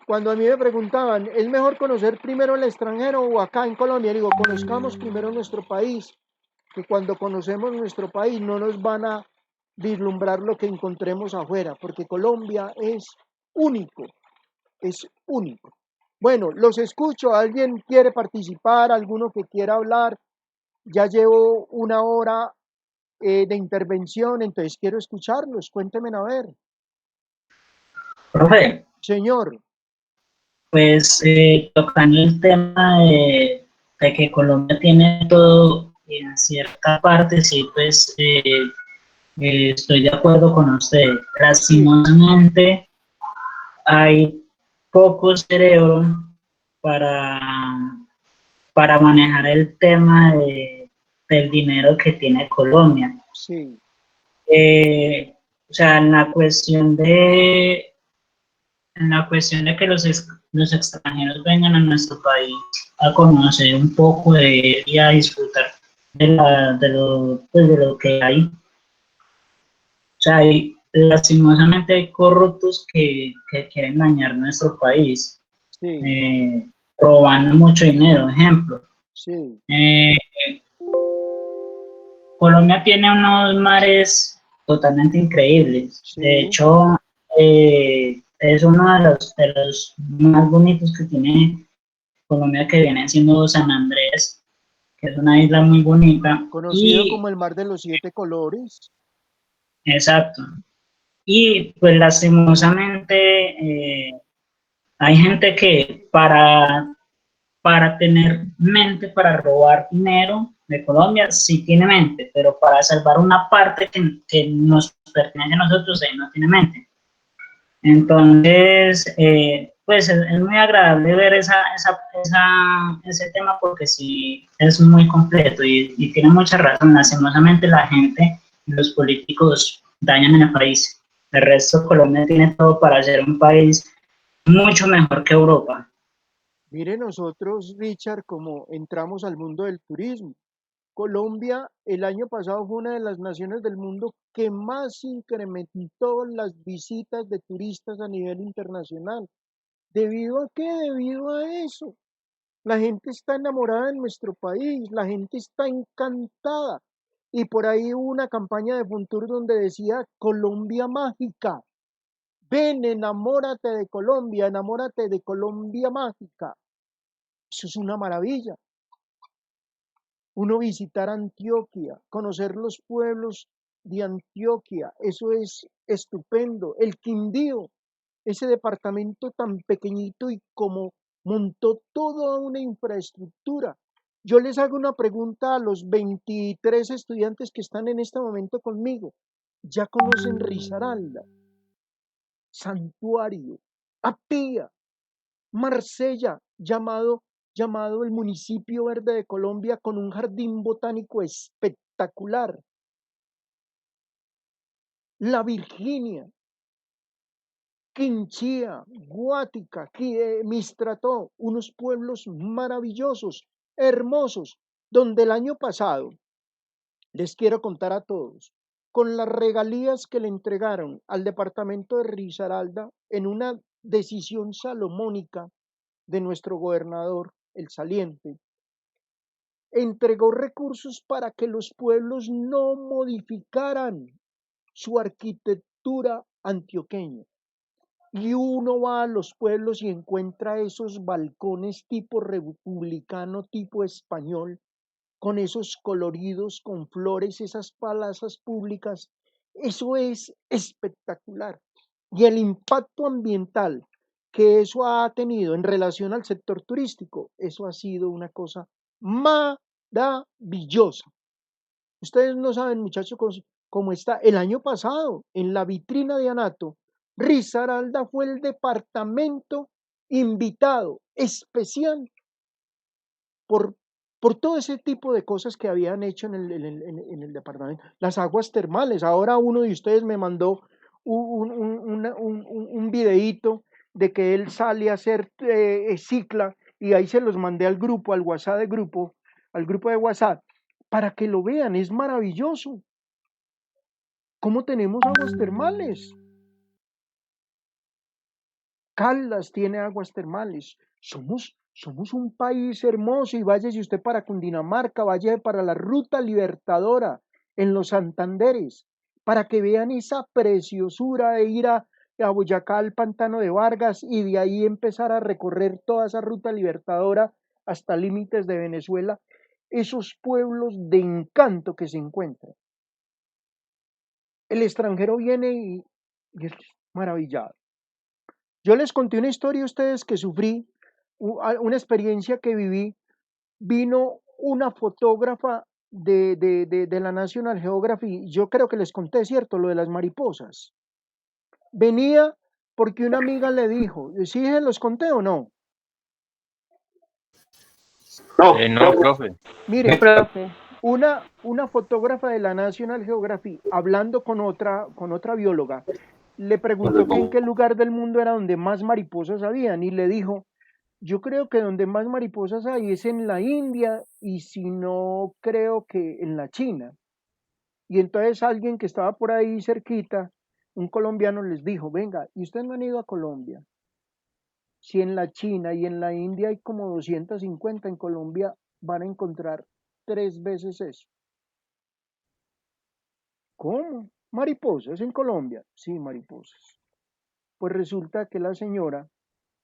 cuando a mí me preguntaban, ¿es mejor conocer primero el extranjero o acá en Colombia? Digo, conozcamos primero nuestro país, que cuando conocemos nuestro país no nos van a vislumbrar lo que encontremos afuera, porque Colombia único, es único. Bueno, los escucho, ¿alguien quiere participar? ¿Alguno que quiera hablar? Ya llevo una hora de intervención, entonces quiero escucharlos, cuéntenme a ver. Profe, Señor, pues tocando el tema de que Colombia tiene todo en cierta parte, sí, pues estoy de acuerdo con usted. sí, Lastimosamente hay poco cerebro para, para manejar el tema del dinero que tiene Colombia. sí, O sea, en la cuestión de que los extranjeros vengan a nuestro país a conocer un poco y a disfrutar de lo que hay. O sea, lastimosamente hay corruptos que quieren dañar nuestro país, sí, eh, robando mucho dinero. Ejemplo, sí, eh, Colombia tiene unos mares totalmente increíbles. De sí, hecho, es uno de los más bonitos que tiene Colombia, que viene siendo San Andrés, que es una isla muy bonita. conocido Y, como el mar de los siete colores. exacto. Y pues lastimosamente hay gente que para tener mente, para robar dinero de Colombia, sí tiene mente, pero para salvar una parte que nos pertenece a nosotros, no tiene mente. Entonces, pues es muy agradable ver ese tema, porque sí es muy completo y tiene mucha razón. Lastimosamente la gente y los políticos dañan el país. El resto, Colombia tiene todo para ser un país mucho mejor que Europa. Mire nosotros, Richard, como entramos al mundo del turismo. Colombia el año pasado fue una de las naciones del mundo que más incrementó las visitas de turistas a nivel internacional. ¿Debido a qué? Debido a eso. La gente está enamorada de nuestro país, la gente está encantada. Y por ahí hubo una campaña de Funtur donde decía Colombia mágica. Ven, enamórate de Colombia mágica. Eso es una maravilla. Uno visitar Antioquia, conocer los pueblos de Antioquia, eso es estupendo. El Quindío, ese departamento tan pequeñito y como montó toda una infraestructura. Yo les hago una pregunta a los 23 estudiantes que están en este momento conmigo. ¿Ya conocen Risaralda, Santuario, Apía, Marsella, llamado el municipio verde de Colombia, con un jardín botánico espectacular? La Virginia, Quinchía, Guática, Mistrató, unos pueblos maravillosos, hermosos, donde el año pasado, les quiero contar a todos, con las regalías que le entregaron al departamento de Risaralda en una decisión salomónica de nuestro gobernador, el saliente, entregó recursos para que los pueblos no modificaran su arquitectura antioqueña. Y uno va a los pueblos y encuentra esos balcones tipo republicano, tipo español, con esos coloridos, con flores, esas plazas públicas. Eso es espectacular. Y el impacto ambiental que eso ha tenido en relación al sector turístico, eso ha sido una cosa maravillosa. Ustedes no saben, muchachos, cómo está. El año pasado, en la vitrina de Anato, Risaralda fue el departamento invitado especial por, por todo ese tipo de cosas que habían hecho en el departamento. Las aguas termales. Ahora uno de ustedes me mandó un videíto de que él sale a hacer cicla y ahí se los mandé al grupo, al WhatsApp de grupo, al grupo de WhatsApp, para que lo vean. Es maravilloso. ¿Cómo tenemos aguas termales? Caldas tiene aguas termales. Somos un país hermoso y váyase usted para Cundinamarca, vaya para la Ruta Libertadora en los Santanderes, para que vean esa preciosura de ir a Boyacá al Pantano de Vargas y de ahí empezar a recorrer toda esa Ruta Libertadora hasta límites de Venezuela, esos pueblos de encanto que se encuentran. El extranjero viene y es maravillado. Yo les conté una historia a ustedes que sufrí, una experiencia que viví. Vino una fotógrafa de la National Geographic, yo creo que les conté, ¿cierto? Lo de las mariposas. Venía porque una amiga le dijo, ¿sí se los conté o no? No, profe. Miren, profe. una fotógrafa de la National Geographic, hablando con otra bióloga, le preguntó que en qué lugar del mundo era donde más mariposas habían y le dijo, yo creo que donde más mariposas hay es en la India y si no, creo que en la China. Y entonces alguien que estaba por ahí cerquita, un colombiano les dijo, venga, ¿y ustedes no han ido a Colombia? Si en la China y en la India hay como 250, en Colombia van a encontrar 3 veces eso. ¿Cómo? ¿Mariposas en Colombia? Sí, mariposas. Pues resulta que la señora,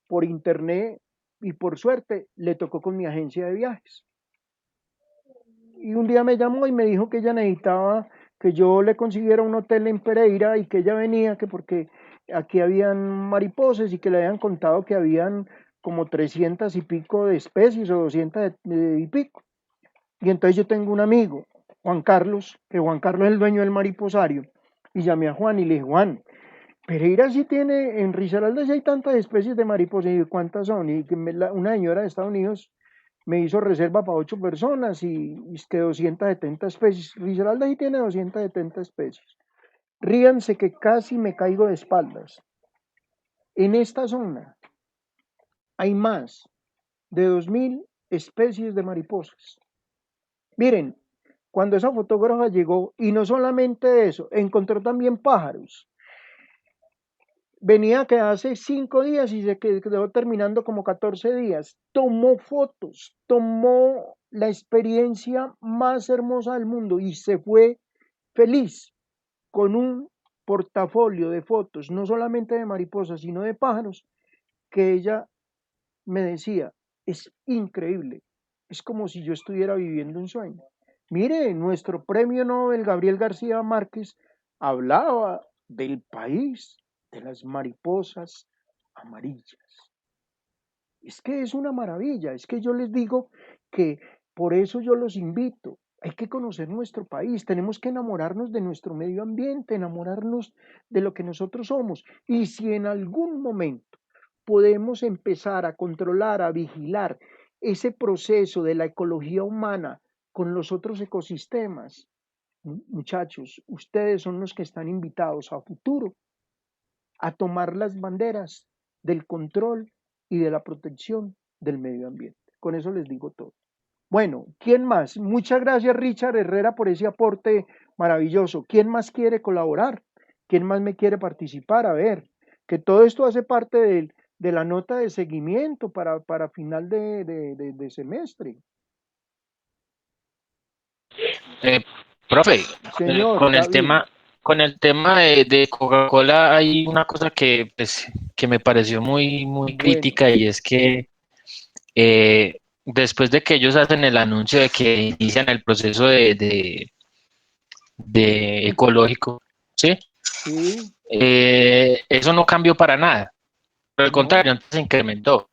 por internet y por suerte, le tocó con mi agencia de viajes. Y un día me llamó y me dijo que ella necesitaba que yo le consiguiera un hotel en Pereira y que ella venía, que porque aquí habían mariposas y que le habían contado que habían como 300 y pico de especies o 200 y pico. Y entonces yo tengo un amigo, Juan Carlos, que Juan Carlos es el dueño del mariposario, y llamé a Juan y le dije, Juan, Pereira sí tiene, en Risaralda sí hay tantas especies de mariposas, y ¿cuántas son? Y que una señora de Estados Unidos me hizo reserva para 8 personas y es que 270 especies. Risaralda sí tiene 270 especies. Ríanse que casi me caigo de espaldas. En esta zona hay más de 2000 especies de mariposas. Miren, cuando esa fotógrafa llegó, y no solamente eso, encontró también pájaros. Venía que hace 5 días y se quedó terminando como 14 días. Tomó fotos, tomó la experiencia más hermosa del mundo y se fue feliz con un portafolio de fotos, no solamente de mariposas, sino de pájaros, que ella me decía, es increíble, es como si yo estuviera viviendo un sueño. Mire, nuestro premio Nobel, Gabriel García Márquez, hablaba del país de las mariposas amarillas. Es que es una maravilla, es que yo les digo que por eso yo los invito. Hay que conocer nuestro país, tenemos que enamorarnos de nuestro medio ambiente, enamorarnos de lo que nosotros somos. Y si en algún momento podemos empezar a controlar, a vigilar ese proceso de la ecología humana con los otros ecosistemas, muchachos, ustedes son los que están invitados a futuro a tomar las banderas del control y de la protección del medio ambiente. Con eso les digo todo. Bueno, ¿quién más? Muchas gracias Richard Herrera por ese aporte maravilloso. ¿Quién más quiere colaborar? ¿Quién más me quiere participar? A ver, que todo esto hace parte de la nota de seguimiento para final de semestre. Profe, Señor David. con el tema de Coca-Cola hay una cosa que, pues, que me pareció muy Bueno, crítica y es que después de que ellos hacen el anuncio de que inician el proceso de ecológico, ¿sí? sí, Eso no cambió para nada. Por el no, contrario, antes se incrementó.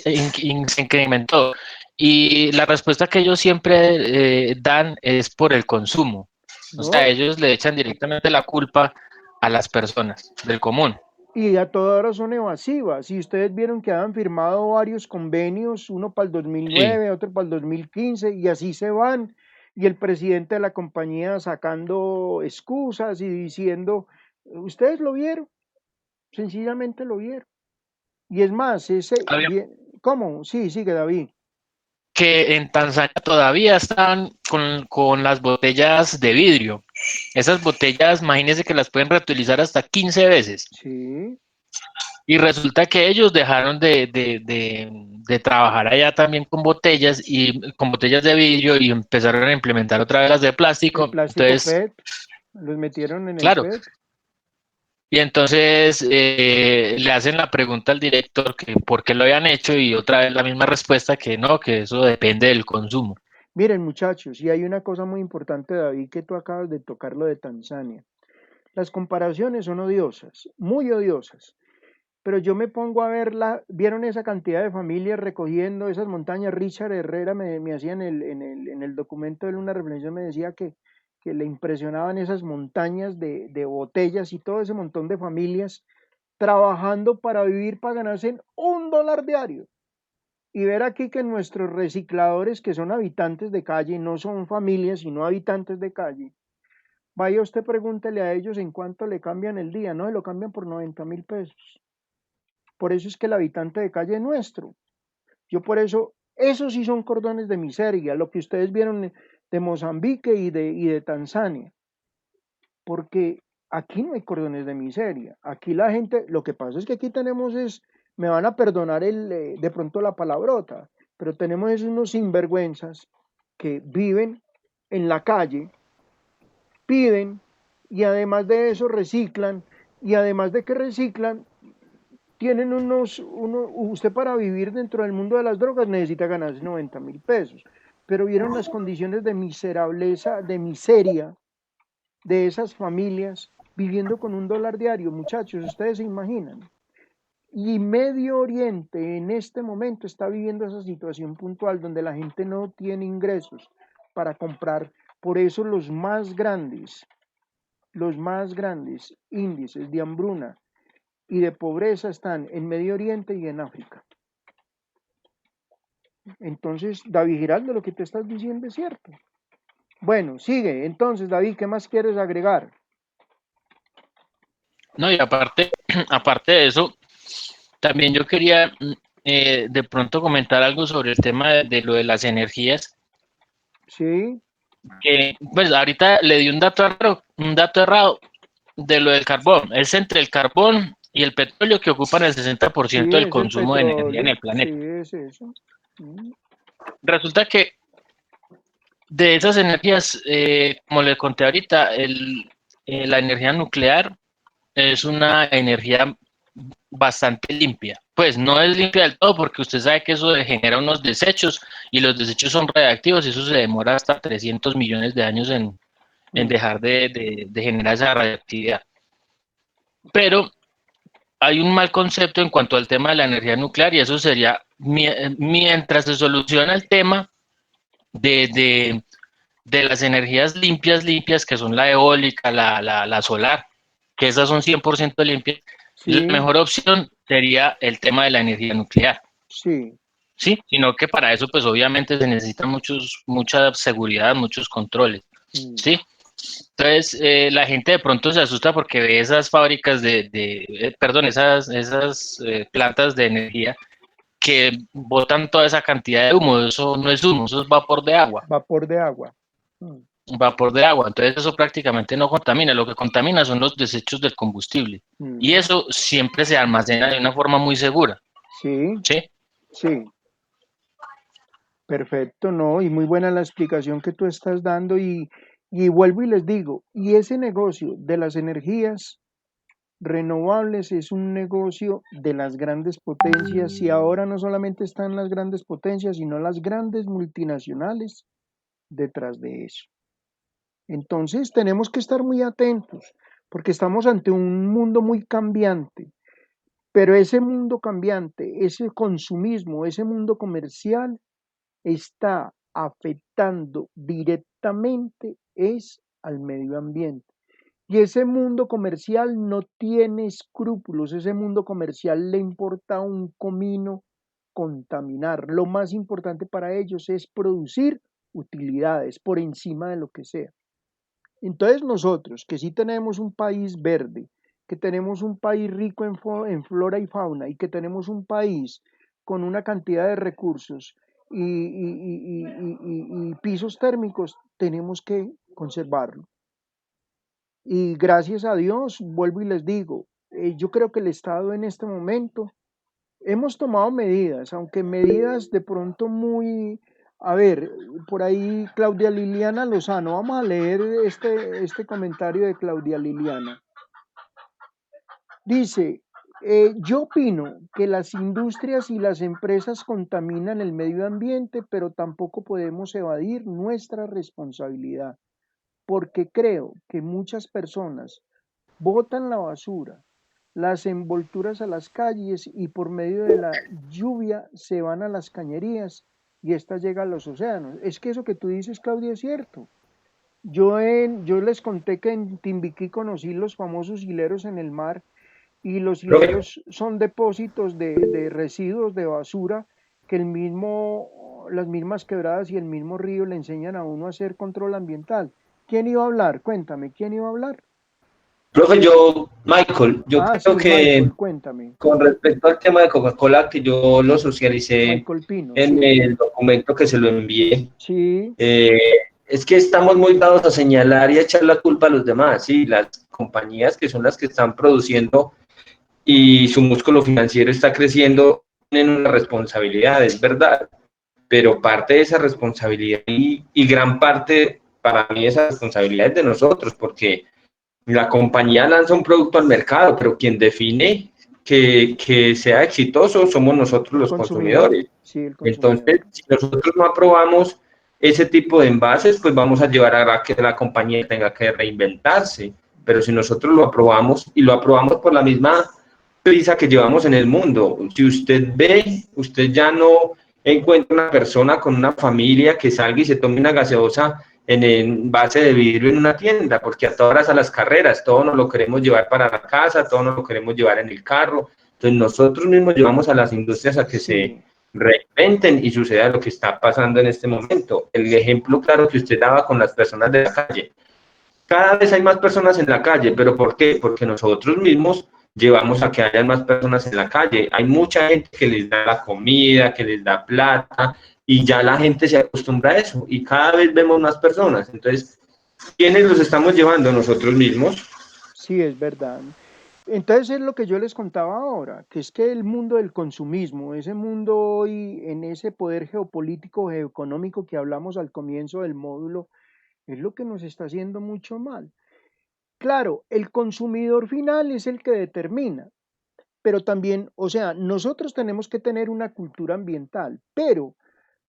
Se incrementó. Y la respuesta que ellos siempre dan es por el consumo. O sea, no, ellos le echan directamente la culpa a las personas del común. y a toda hora son evasivas. Y ustedes vieron que habían firmado varios convenios, uno para el Sí. 2009, otro para el 2015, y así se van. Y el presidente de la compañía sacando excusas y diciendo, ustedes lo vieron, sencillamente lo vieron. Y es más, Había ¿cómo? Sí, sigue David. que en Tanzania todavía están con las botellas de vidrio. Esas botellas, imagínense que las pueden reutilizar hasta 15 veces. Sí, Y resulta que ellos dejaron de trabajar allá también con botellas y con botellas de vidrio y empezaron a implementar otra vez las de el plástico. plástico Entonces, PET, los metieron en el claro, PET. y entonces le hacen la pregunta al director que por qué lo habían hecho y otra vez la misma respuesta que no, que eso depende del consumo. Miren, muchachos, y hay una cosa muy importante, David, que tú acabas de tocar lo de Tanzania. Las comparaciones son odiosas, muy odiosas, pero yo me pongo a verla, vieron esa cantidad de familias recogiendo esas montañas. Richard Herrera me hacía en el documento de él una reflexión, me decía que le impresionaban esas montañas de botellas y todo ese montón de familias trabajando para vivir, para ganarse $1 diario. Y ver aquí que nuestros recicladores, que son habitantes de calle, no son familias, sino habitantes de calle, vaya usted pregúntele a ellos en cuánto le cambian el día, no, lo cambian por 90.000 pesos. Por eso es que el habitante de calle es nuestro. Yo por eso, esos sí son cordones de miseria, lo que ustedes vieron de Mozambique y de Tanzania, porque aquí no hay cordones de miseria. Aquí la gente, lo que pasa es que aquí tenemos me van a perdonar de pronto la palabrota, pero tenemos unos sinvergüenzas que viven en la calle, piden y además de eso reciclan, y además de que reciclan, tienen usted para vivir dentro del mundo de las drogas necesita ganarse 90.000 pesos, pero vieron las condiciones de miserableza, de miseria de esas familias viviendo con $1 diario, muchachos, ustedes se imaginan. Y Medio Oriente en este momento está viviendo esa situación puntual donde la gente no tiene ingresos para comprar. Por eso los más grandes índices de hambruna y de pobreza están en Medio Oriente y en África. Entonces, David Giraldo, lo que te estás diciendo es cierto. Bueno, sigue. Entonces, David, ¿qué más quieres agregar? No, y aparte, aparte de eso, también yo quería de pronto comentar algo sobre el tema de lo de las energías, Sí, que pues ahorita le di un dato errado de lo del carbón. Es entre el carbón y el petróleo que ocupan el sí, 60% del es el consumo de energía en petróleo. el Sí, planeta. es eso. Mm. Resulta que de esas energías, como le conté ahorita, la energía nuclear es una energía bastante limpia. Pues no es limpia del todo porque usted sabe que eso genera unos desechos y los desechos son radiactivos y eso se demora hasta 300 millones de años en Mm. dejar de generar esa radiactividad. Pero hay un mal concepto en cuanto al tema de la energía nuclear y eso sería mientras se soluciona el tema de, de, de las energías limpias, que son la eólica, la solar, que esas son 100% limpias, la Sí, mejor opción sería el tema de la energía nuclear, sí. ¿sí? Sino que para eso, pues obviamente se necesita mucha seguridad, muchos controles, Mm. ¿sí? Entonces, la gente de pronto se asusta porque ve esas fábricas perdón, esas plantas de energía que botan toda esa cantidad de humo. Eso no es humo, eso es vapor de agua. Vapor de agua. Mm. Vapor de agua, entonces eso prácticamente no contamina, lo que contamina son los desechos del combustible y Mm. eso siempre se almacena de una forma muy segura, Sí, ¿sí? sí. Perfecto, no, y muy buena la explicación que tú estás dando y vuelvo y les digo, y ese negocio de las energías renovables es un negocio de las grandes potencias y ahora no solamente están las grandes potencias, sino las grandes multinacionales detrás de eso. Entonces tenemos que estar muy atentos porque estamos ante un mundo muy cambiante, pero ese mundo cambiante, ese consumismo, ese mundo comercial está afectando directamente es al medio ambiente. Y ese mundo comercial no tiene escrúpulos, ese mundo comercial le importa un comino contaminar. Lo más importante para ellos es producir utilidades por encima de lo que sea. Entonces nosotros, que sí tenemos un país verde, que tenemos un país rico en flora y fauna y que tenemos un país con una cantidad de recursos y pisos térmicos, tenemos que conservarlo. Y gracias a Dios, vuelvo y les digo, yo creo que el Estado en este momento hemos tomado medidas, aunque medidas de pronto muy, a ver, por ahí Claudia Liliana Lozano, vamos a leer este comentario de Claudia Liliana. Dice, yo opino que las industrias y las empresas contaminan el medio ambiente, pero tampoco podemos evadir nuestra responsabilidad, porque creo que muchas personas botan la basura, las envolturas a las calles y por medio de la lluvia se van a las cañerías y esta llega a los océanos. Es que eso que tú dices, Claudia, es cierto. Yo les conté que en Timbiquí conocí los famosos hileros en el mar y los Profe, hileros son depósitos de residuos de basura que las mismas quebradas y el mismo río le enseñan a uno a hacer control ambiental. ¿Quién iba a hablar? Cuéntame, ¿quién iba a hablar? Michael, yo Ah, creo sí, que Michael, cuéntame. con respecto al tema de Coca-Cola, que yo lo socialicé Michael Pino, en sí, el documento que se lo envié, sí, eh, es que estamos muy dados a señalar y a echar la culpa a los demás, sí, las compañías que son las que están produciendo y su músculo financiero está creciendo, tienen una responsabilidad, es verdad, pero parte de esa responsabilidad y gran parte para mí esa responsabilidad es de nosotros, porque la compañía lanza un producto al mercado, pero quien define que sea exitoso somos nosotros el los consumidor, consumidores. sí, el Entonces, consumidor, si nosotros no aprobamos ese tipo de envases, pues vamos a llevar a que la compañía tenga que reinventarse. Pero si nosotros lo aprobamos y lo aprobamos por la misma prisa que llevamos en el mundo, si usted ve, usted ya no encuentra una persona con una familia que salga y se tome una gaseosa en envase de vidrio en una tienda, porque a todas horas a las carreras, todo nos lo queremos llevar para la casa, todo nos lo queremos llevar en el carro. Entonces nosotros mismos llevamos a las industrias a que se sí, reinventen y suceda lo que está pasando en este momento. El ejemplo claro que usted daba con las personas de la calle. Cada vez hay más personas en la calle, pero ¿por qué? Porque nosotros mismos llevamos a que haya más personas en la calle. Hay mucha gente que les da la comida, que les da plata, y ya la gente se acostumbra a eso, y cada vez vemos más personas. Entonces, ¿quiénes los estamos llevando? Nosotros mismos. sí, es verdad. Entonces es lo que yo les contaba ahora, que es que el mundo del consumismo, ese mundo hoy en ese poder geopolítico, geoeconómico que hablamos al comienzo del módulo, es lo que nos está haciendo mucho mal. Claro, el consumidor final es el que determina, pero también, o sea, nosotros tenemos que tener una cultura ambiental, pero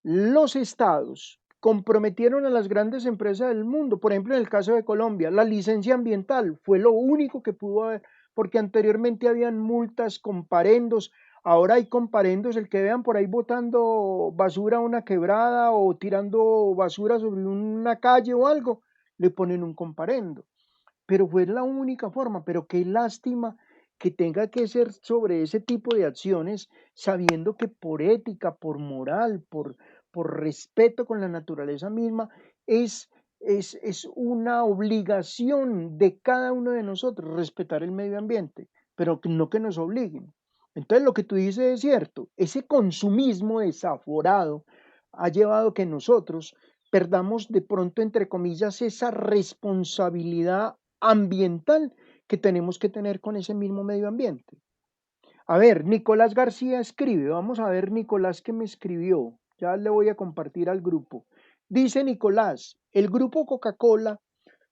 los estados comprometieron a las grandes empresas del mundo. Por ejemplo, en el caso de Colombia, la licencia ambiental fue lo único que pudo haber, porque anteriormente habían multas, comparendos, ahora hay comparendos, el que vean por ahí botando basura a una quebrada o tirando basura sobre una calle o algo, le ponen un comparendo. Pero fue la única forma, pero qué lástima que tenga que ser sobre ese tipo de acciones, sabiendo que por ética, por moral, por respeto con la naturaleza misma, es, es una obligación de cada uno de nosotros respetar el medio ambiente, pero no que nos obliguen. Entonces lo que tú dices es cierto, ese consumismo desaforado ha llevado a que nosotros perdamos de pronto, entre comillas, esa responsabilidad ambiental que tenemos que tener con ese mismo medio ambiente. A ver, Nicolás García escribe, vamos a ver Nicolás que me escribió, ya le voy a compartir al grupo. Dice Nicolás, el grupo Coca-Cola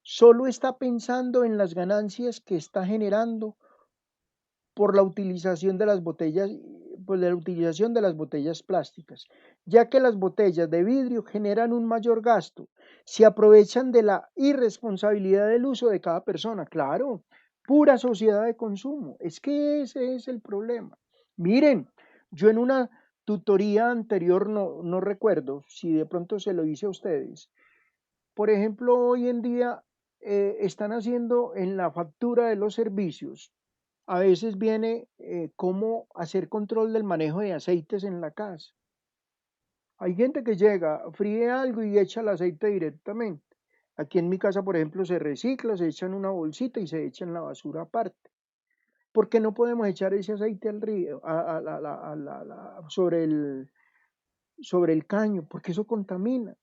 solo está pensando en las ganancias que está generando por la utilización de las botellas, por la utilización de las botellas plásticas, ya que las botellas de vidrio generan un mayor gasto, se aprovechan de la irresponsabilidad del uso de cada persona, claro, pura sociedad de consumo, es que ese es el problema. Miren, yo en una tutoría anterior, no recuerdo si de pronto se lo hice a ustedes, por ejemplo, hoy en día están haciendo en la factura de los servicios. A veces viene cómo hacer control del manejo de aceites en la casa. Hay gente que llega, fríe algo y echa el aceite directamente. Aquí en mi casa, por ejemplo, se recicla, se echa en una bolsita y se echa en la basura aparte. ¿Por qué no podemos echar ese aceite al río, sobre el caño? Porque eso contamina.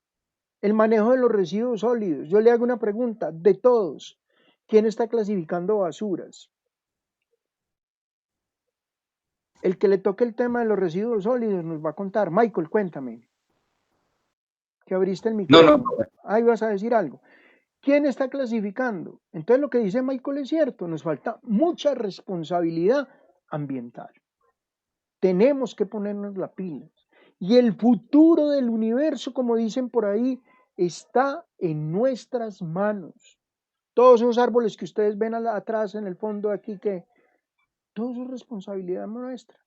El manejo de los residuos sólidos. Yo le hago una pregunta, de todos, ¿quién está clasificando basuras? El que le toque el tema de los residuos sólidos nos va a contar. Michael, cuéntame, que abriste el No, micrófono. no, Ahí vas a decir algo. ¿Quién está clasificando? Entonces lo que dice Michael es cierto, nos falta mucha responsabilidad ambiental. Tenemos que ponernos la pila. Y el futuro del universo, como dicen por ahí, está en nuestras manos. Todos esos árboles que ustedes ven atrás en el fondo aquí, que todo eso es responsabilidad nuestra.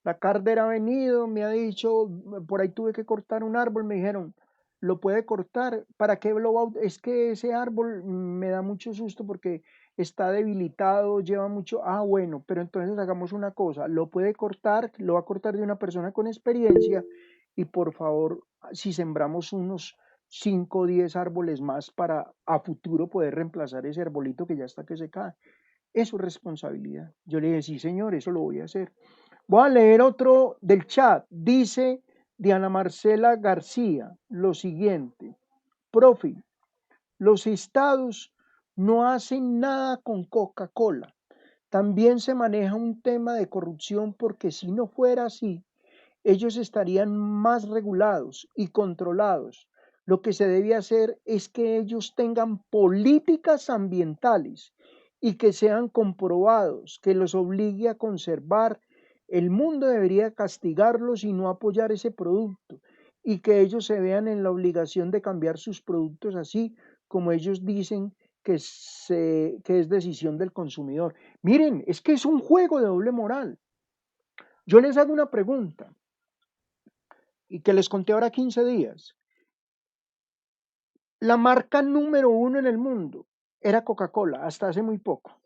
La Carter ha venido, me ha dicho, por ahí tuve que cortar un árbol, me dijeron, lo puede cortar, ¿para qué lo va? Es que ese árbol me da mucho susto porque está debilitado, lleva mucho, bueno, pero entonces hagamos una cosa, lo puede cortar, lo va a cortar de una persona con experiencia y por favor, si sembramos unos 5 o 10 árboles más para a futuro poder reemplazar ese arbolito que ya está que se cae. Eso es responsabilidad. Yo le dije, sí señor, eso lo voy a hacer. Voy a leer otro del chat. Dice Diana Marcela García lo siguiente. Profe, los estados no hacen nada con Coca-Cola. También se maneja un tema de corrupción porque si no fuera así, ellos estarían más regulados y controlados. Lo que se debe hacer es que ellos tengan políticas ambientales y que sean comprobados, que los obligue a conservar. El mundo debería castigarlos y no apoyar ese producto y que ellos se vean en la obligación de cambiar sus productos así como ellos dicen que es decisión del consumidor. Miren, es que es un juego de doble moral. Yo les hago una pregunta y que les conté ahora 15 días. La marca número 1 en el mundo era Coca-Cola hasta hace muy poco.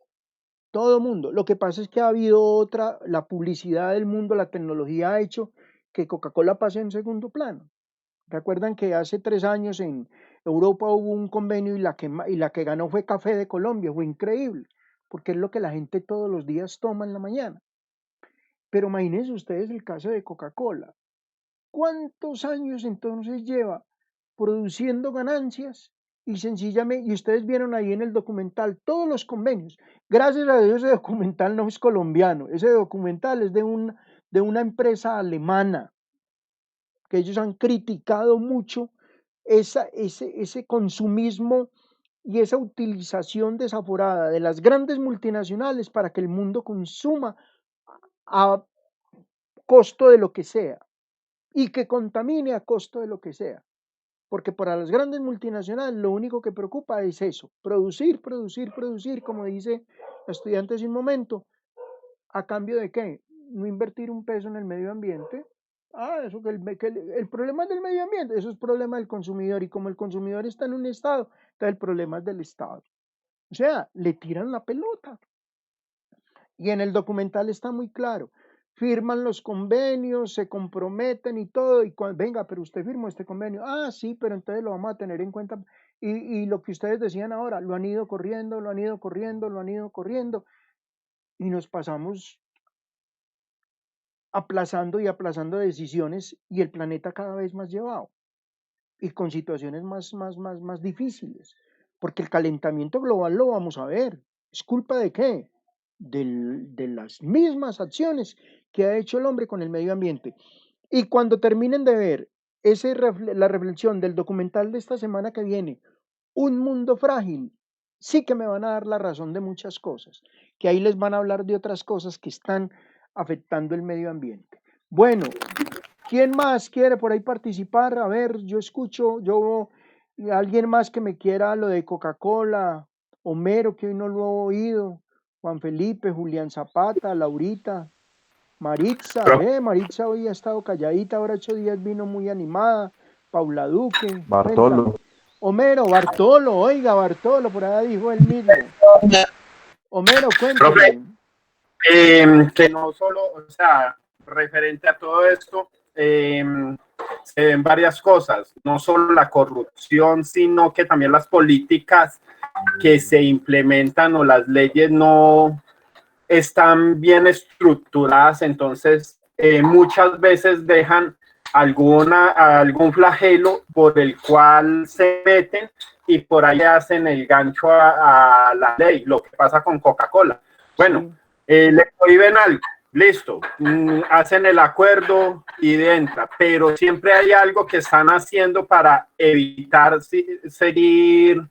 Todo mundo. Lo que pasa es que ha habido otra, la publicidad del mundo, la tecnología ha hecho que Coca-Cola pase en segundo plano. ¿Recuerdan que hace 3 años en Europa hubo un convenio y la que ganó fue Café de Colombia? Fue increíble, porque es lo que la gente todos los días toma en la mañana. Pero imagínense ustedes el caso de Coca-Cola. ¿Cuántos años entonces lleva produciendo ganancias? Y sencillamente, y ustedes vieron ahí en el documental todos los convenios. Gracias a Dios ese documental no es colombiano, ese documental es de una empresa alemana, que ellos han criticado mucho ese consumismo y esa utilización desaforada de las grandes multinacionales para que el mundo consuma a costo de lo que sea y que contamine a costo de lo que sea. Porque para las grandes multinacionales lo único que preocupa es eso, producir, producir, producir, como dice la estudiante hace un momento, ¿a cambio de qué? No invertir un peso en el medio ambiente. Eso el problema es del medio ambiente, eso es problema del consumidor y como el consumidor está en un estado, entonces el problema es del estado. O sea, le tiran la pelota. Y en el documental está muy claro. Firman los convenios, se comprometen y todo, y venga, pero usted firmó este convenio. Sí, pero entonces lo vamos a tener en cuenta. Y lo que ustedes decían ahora, lo han ido corriendo, lo han ido corriendo, lo han ido corriendo, y nos pasamos aplazando y aplazando decisiones y el planeta cada vez más llevado y con situaciones más difíciles, porque el calentamiento global lo vamos a ver. ¿Es culpa de qué? De las mismas acciones que ha hecho el hombre con el medio ambiente. Y cuando terminen de ver la reflexión del documental de esta semana que viene, Un mundo frágil, sí que me van a dar la razón de muchas cosas, que ahí les van a hablar de otras cosas que están afectando el medio ambiente. Bueno, ¿quién más quiere por ahí participar? A ver, yo escucho, alguien más que me quiera lo de Coca-Cola, Homero, que hoy no lo he oído, Juan Felipe, Julián Zapata, Laurita, Maritza, Maritza hoy ha estado calladita, ahora 8 días vino muy animada, Paula Duque, Bartolo. Homero, Bartolo, oiga, Bartolo, por allá dijo él mismo. Homero, Profe, cuénteme. que no solo, o sea, referente a todo esto, se ven varias cosas, no solo la corrupción, sino que también las políticas que se implementan o las leyes no están bien estructuradas, entonces muchas veces dejan algún flagelo por el cual se meten y por ahí hacen el gancho a la ley, lo que pasa con Coca-Cola. Bueno, le prohíben algo, listo, hacen el acuerdo y entra, pero siempre hay algo que están haciendo para evitar seguir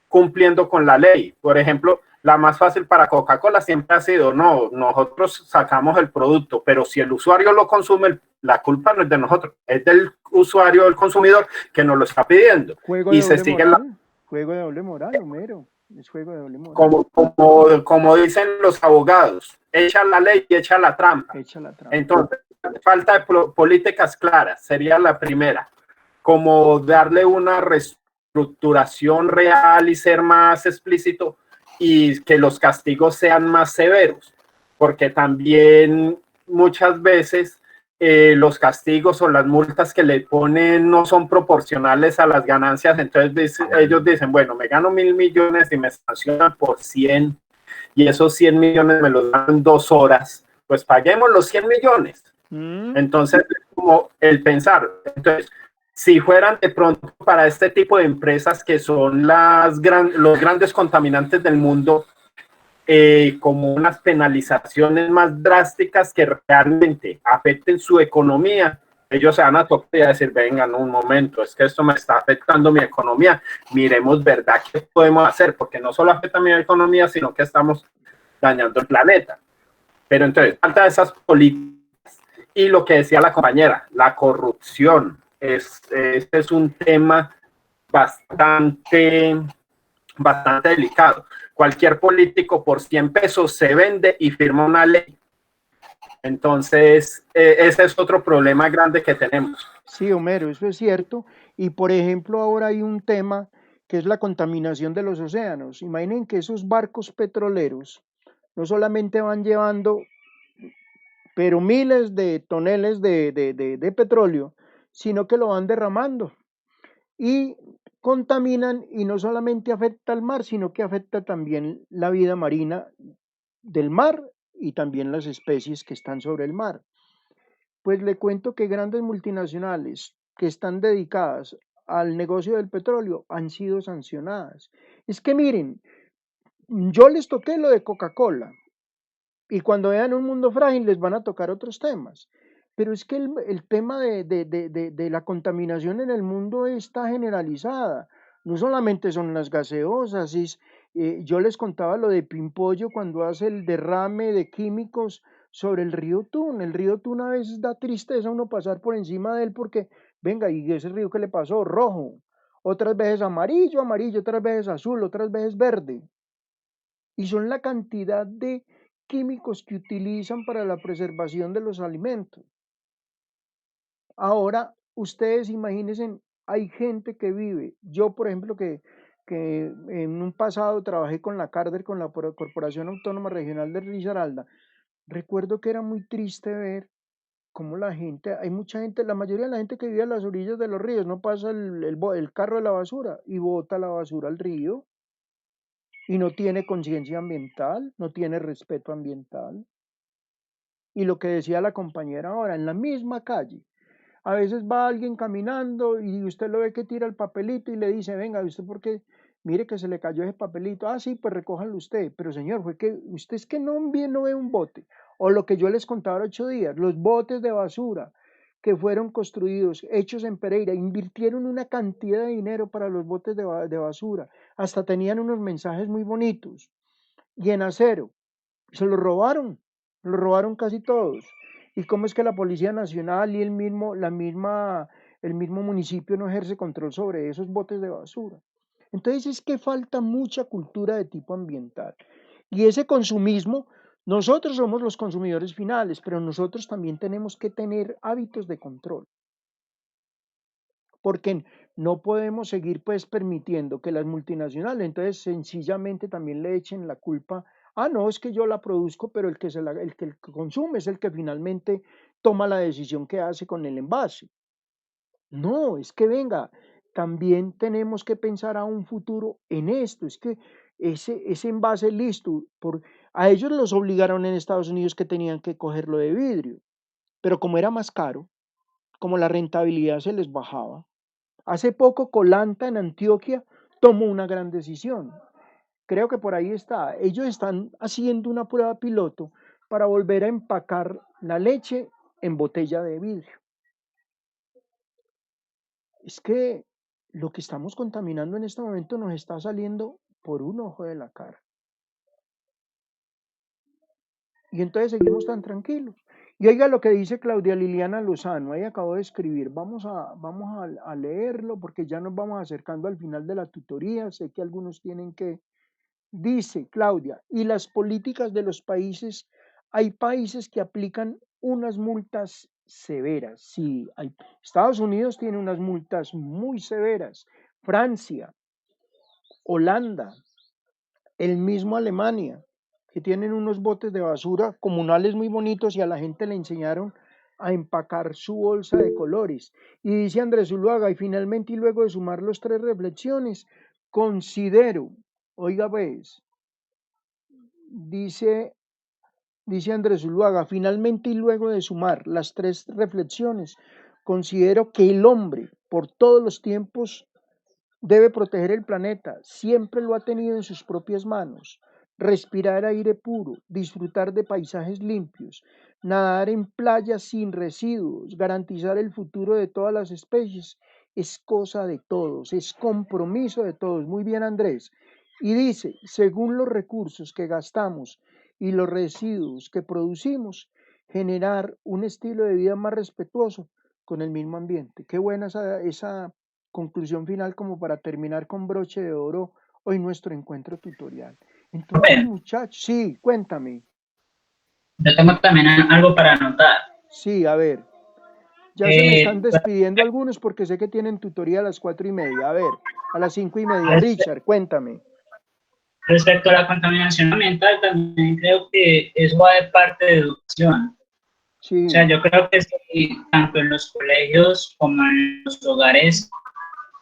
cumpliendo con la ley. Por ejemplo, la más fácil para Coca-Cola siempre ha sido, no, nosotros sacamos el producto, pero si el usuario lo consume, la culpa no es de nosotros, es del usuario, del consumidor, que nos lo está pidiendo. Juego y de se doble sigue moral. Juego de doble moral, Homero. Es juego de doble moral. Como dicen los abogados, echa la ley y echa la trampa. Echa la trampa. Entonces, falta de políticas claras, sería la primera. Como darle una reestructuración real y ser más explícito y que los castigos sean más severos, porque también muchas veces los castigos o las multas que le ponen no son proporcionales a las ganancias, entonces ellos dicen, bueno, me gano 1.000 millones y me sancionan por 100 y esos 100 millones me los dan en 2 horas, pues paguemos los 100 millones. Entonces, como el pensar, entonces, si fueran de pronto para este tipo de empresas que son los grandes contaminantes del mundo, como unas penalizaciones más drásticas que realmente afecten su economía, ellos se van a tocar y a decir, vengan un momento, es que esto me está afectando mi economía, miremos verdad qué podemos hacer, porque no solo afecta mi economía, sino que estamos dañando el planeta. Pero entonces, falta esas políticas. Y lo que decía la compañera, la corrupción, este es un tema bastante delicado. Cualquier político por 100 pesos se vende y firma una ley. Entonces, ese es otro problema grande que tenemos. Sí, Homero, eso es cierto. Y por ejemplo, ahora hay un tema que es la contaminación de los océanos. Imaginen que esos barcos petroleros no solamente van llevando, pero miles de toneles de petróleo, sino que lo van derramando y contaminan, y no solamente afecta al mar, sino que afecta también la vida marina del mar y también las especies que están sobre el mar. Pues le cuento que grandes multinacionales que están dedicadas al negocio del petróleo han sido sancionadas. Es que miren, yo les toqué lo de Coca-Cola y cuando vean Un Mundo Frágil les van a tocar otros temas. Pero es que el tema de la contaminación en el mundo está generalizada. No solamente son las gaseosas. Yo les contaba lo de Pimpollo cuando hace el derrame de químicos sobre el río Tun. El río Tun a veces da tristeza uno pasar por encima de él porque, venga, ¿y ese río qué le pasó? Rojo. Otras veces amarillo, amarillo, otras veces azul, otras veces verde. Y son la cantidad de químicos que utilizan para la preservación de los alimentos. Ahora, ustedes imagínense, hay gente que vive, yo por ejemplo que en un pasado trabajé con la Carder, con la Corporación Autónoma Regional de Risaralda, recuerdo que era muy triste ver cómo la gente, hay mucha gente, la mayoría de la gente que vive a las orillas de los ríos no pasa el carro de la basura y bota la basura al río y no tiene conciencia ambiental, no tiene respeto ambiental. Y lo que decía la compañera ahora, en la misma calle, a veces va alguien caminando y usted lo ve que tira el papelito y le dice, venga, ¿usted por qué? Mire que se le cayó ese papelito. Ah, sí, pues recójanlo usted. Pero señor, fue que usted es que no ve un bote. O lo que yo les contaba 8 días, los botes de basura que fueron construidos, hechos en Pereira, invirtieron una cantidad de dinero para los botes de basura. Hasta tenían unos mensajes muy bonitos. Y en acero, se lo robaron casi todos. ¿Y cómo es que la Policía Nacional y el mismo municipio no ejerce control sobre esos botes de basura? Entonces es que falta mucha cultura de tipo ambiental. Y ese consumismo, nosotros somos los consumidores finales, pero nosotros también tenemos que tener hábitos de control. Porque No podemos seguir pues permitiendo que las multinacionales entonces sencillamente también le echen la culpa. Ah, no, es que yo la produzco, pero el que consume es el que finalmente toma la decisión que hace con el envase. No, es que venga, también tenemos que pensar a un futuro en esto. Es que ese envase listo, a ellos los obligaron en Estados Unidos que tenían que cogerlo de vidrio, pero como era más caro, como la rentabilidad se les bajaba. Hace poco Colanta en Antioquia tomó una gran decisión. Creo que por ahí está. Ellos están haciendo una prueba piloto para volver a empacar la leche en botella de vidrio. Es que lo que estamos contaminando en este momento nos está saliendo por un ojo de la cara. Y entonces seguimos tan tranquilos. Y oiga lo que dice Claudia Liliana Lozano, ahí acabo de escribir, vamos a leerlo porque ya nos vamos acercando al final de la tutoría, sé que algunos tienen que. Dice Claudia, y las políticas de los países, hay países que aplican unas multas severas. Sí, Estados Unidos tiene unas multas muy severas. Francia, Holanda, el mismo Alemania, que tienen unos botes de basura comunales muy bonitos y a la gente le enseñaron a empacar su bolsa de colores. Y dice Andrés Zuluaga, y finalmente y luego de sumar las tres reflexiones, considero, oiga pues, dice Andrés Zuluaga, finalmente y luego de sumar las tres reflexiones, considero que el hombre por todos los tiempos debe proteger el planeta, siempre lo ha tenido en sus propias manos. Respirar aire puro, disfrutar de paisajes limpios, nadar en playas sin residuos, garantizar el futuro de todas las especies, es cosa de todos, es compromiso de todos. Muy bien, Andrés. Y dice, según los recursos que gastamos y los residuos que producimos, generar un estilo de vida más respetuoso con el mismo ambiente. Qué buena esa conclusión final como para terminar con broche de oro hoy nuestro encuentro tutorial. Entonces, Profe, muchachos, sí, cuéntame. yo tengo también algo para anotar. Sí, a ver, ya se me están Pues, despidiendo algunos porque sé que tienen tutoría a las 4:30. A ver, a las 5:30. respe- Richard, cuéntame. respecto a la contaminación ambiental, también creo que eso va de parte de educación. O sea, Sí, yo creo que sí, tanto en los colegios como en los hogares,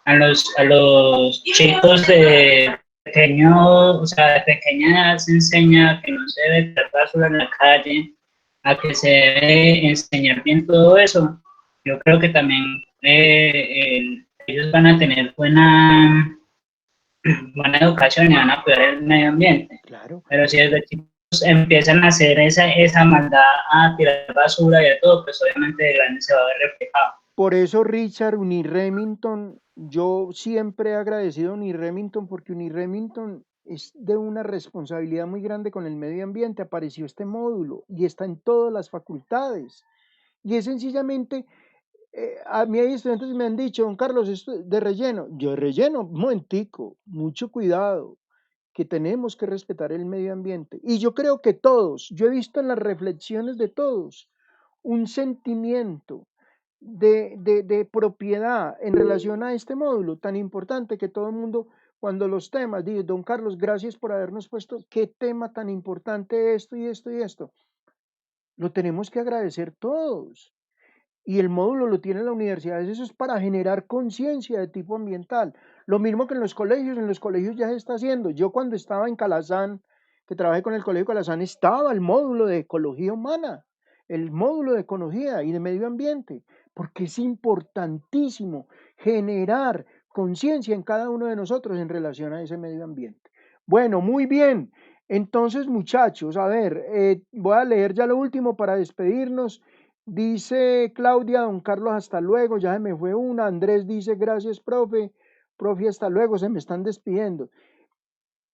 a los chicos de pequeño, o sea, de pequeña edad se enseña que no se debe tirar basura en la calle, a que se debe enseñar bien todo eso. Yo creo que también ellos van a tener buena educación y van a cuidar el medio ambiente. claro. Pero si desde chicos empiezan a hacer esa maldad, a tirar basura y a todo, pues obviamente de grande se va a ver reflejado. Por eso, Richard, Uniremington, yo siempre he agradecido a Uniremington porque Uniremington es de una responsabilidad muy grande con el medio ambiente. Apareció este módulo y está en todas las facultades. Y es sencillamente, a mí hay estudiantes que me han dicho, don Carlos, esto es de relleno. Yo relleno, un momentico, mucho cuidado, que tenemos que respetar el medio ambiente. Y yo creo que todos, yo he visto en las reflexiones de todos un sentimiento de propiedad en relación a este módulo tan importante que todo el mundo, cuando los temas, digo, don Carlos, gracias por habernos puesto, qué tema tan importante esto y esto y esto, lo tenemos que agradecer todos. Y el módulo lo tiene la universidad, eso es para generar conciencia de tipo ambiental. Lo mismo que en los colegios ya se está haciendo. Yo cuando estaba en Calazán, que trabajé con el Colegio Calazán, estaba el módulo de ecología humana, el módulo de ecología y de medio ambiente, porque es importantísimo generar conciencia en cada uno de nosotros en relación a ese medio ambiente. Bueno, muy bien. Entonces, muchachos, a ver, voy a leer ya lo último para despedirnos. Dice Claudia, don Carlos, hasta luego, ya se me fue una. Andrés dice, gracias, profe. Profe, hasta luego, se me están despidiendo.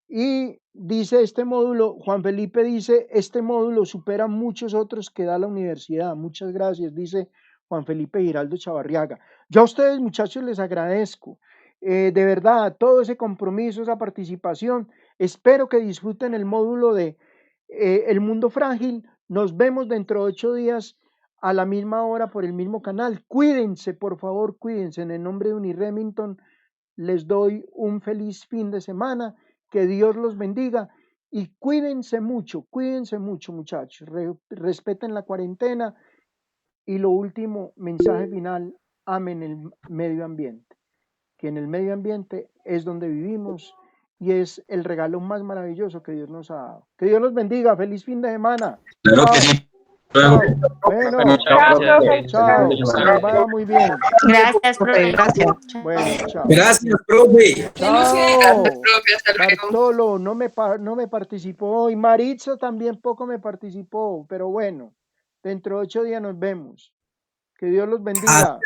Y dice este módulo, Juan Felipe dice, este módulo supera muchos otros que da la universidad. Muchas gracias, dice Juan Felipe Giraldo Chavarriaga. Yo a ustedes, muchachos, les agradezco. De verdad, todo ese compromiso, esa participación. Espero que disfruten el módulo de El Mundo Frágil. Nos vemos dentro de 8 días a la misma hora por el mismo canal. Cuídense, por favor, cuídense. En el nombre de Uniremington les doy un feliz fin de semana, que Dios los bendiga y cuídense mucho, muchachos. Respeten la cuarentena y lo último, mensaje final, amen el medio ambiente, que en el medio ambiente es donde vivimos y es el regalo más maravilloso que Dios nos ha dado. Que Dios los bendiga, feliz fin de semana. Claro que Chao. sí. Chao. Luego. Bueno, Chao, profe. chao, Feliz que semana. les vaya muy bien. Gracias, profe. Gracias. Bueno, chao. Gracias, profe. Chao. profe. Hasta luego. Bartolo no me participó hoy. Maritza también poco me participó, pero bueno, dentro de 8 días nos vemos. Que Dios los bendiga.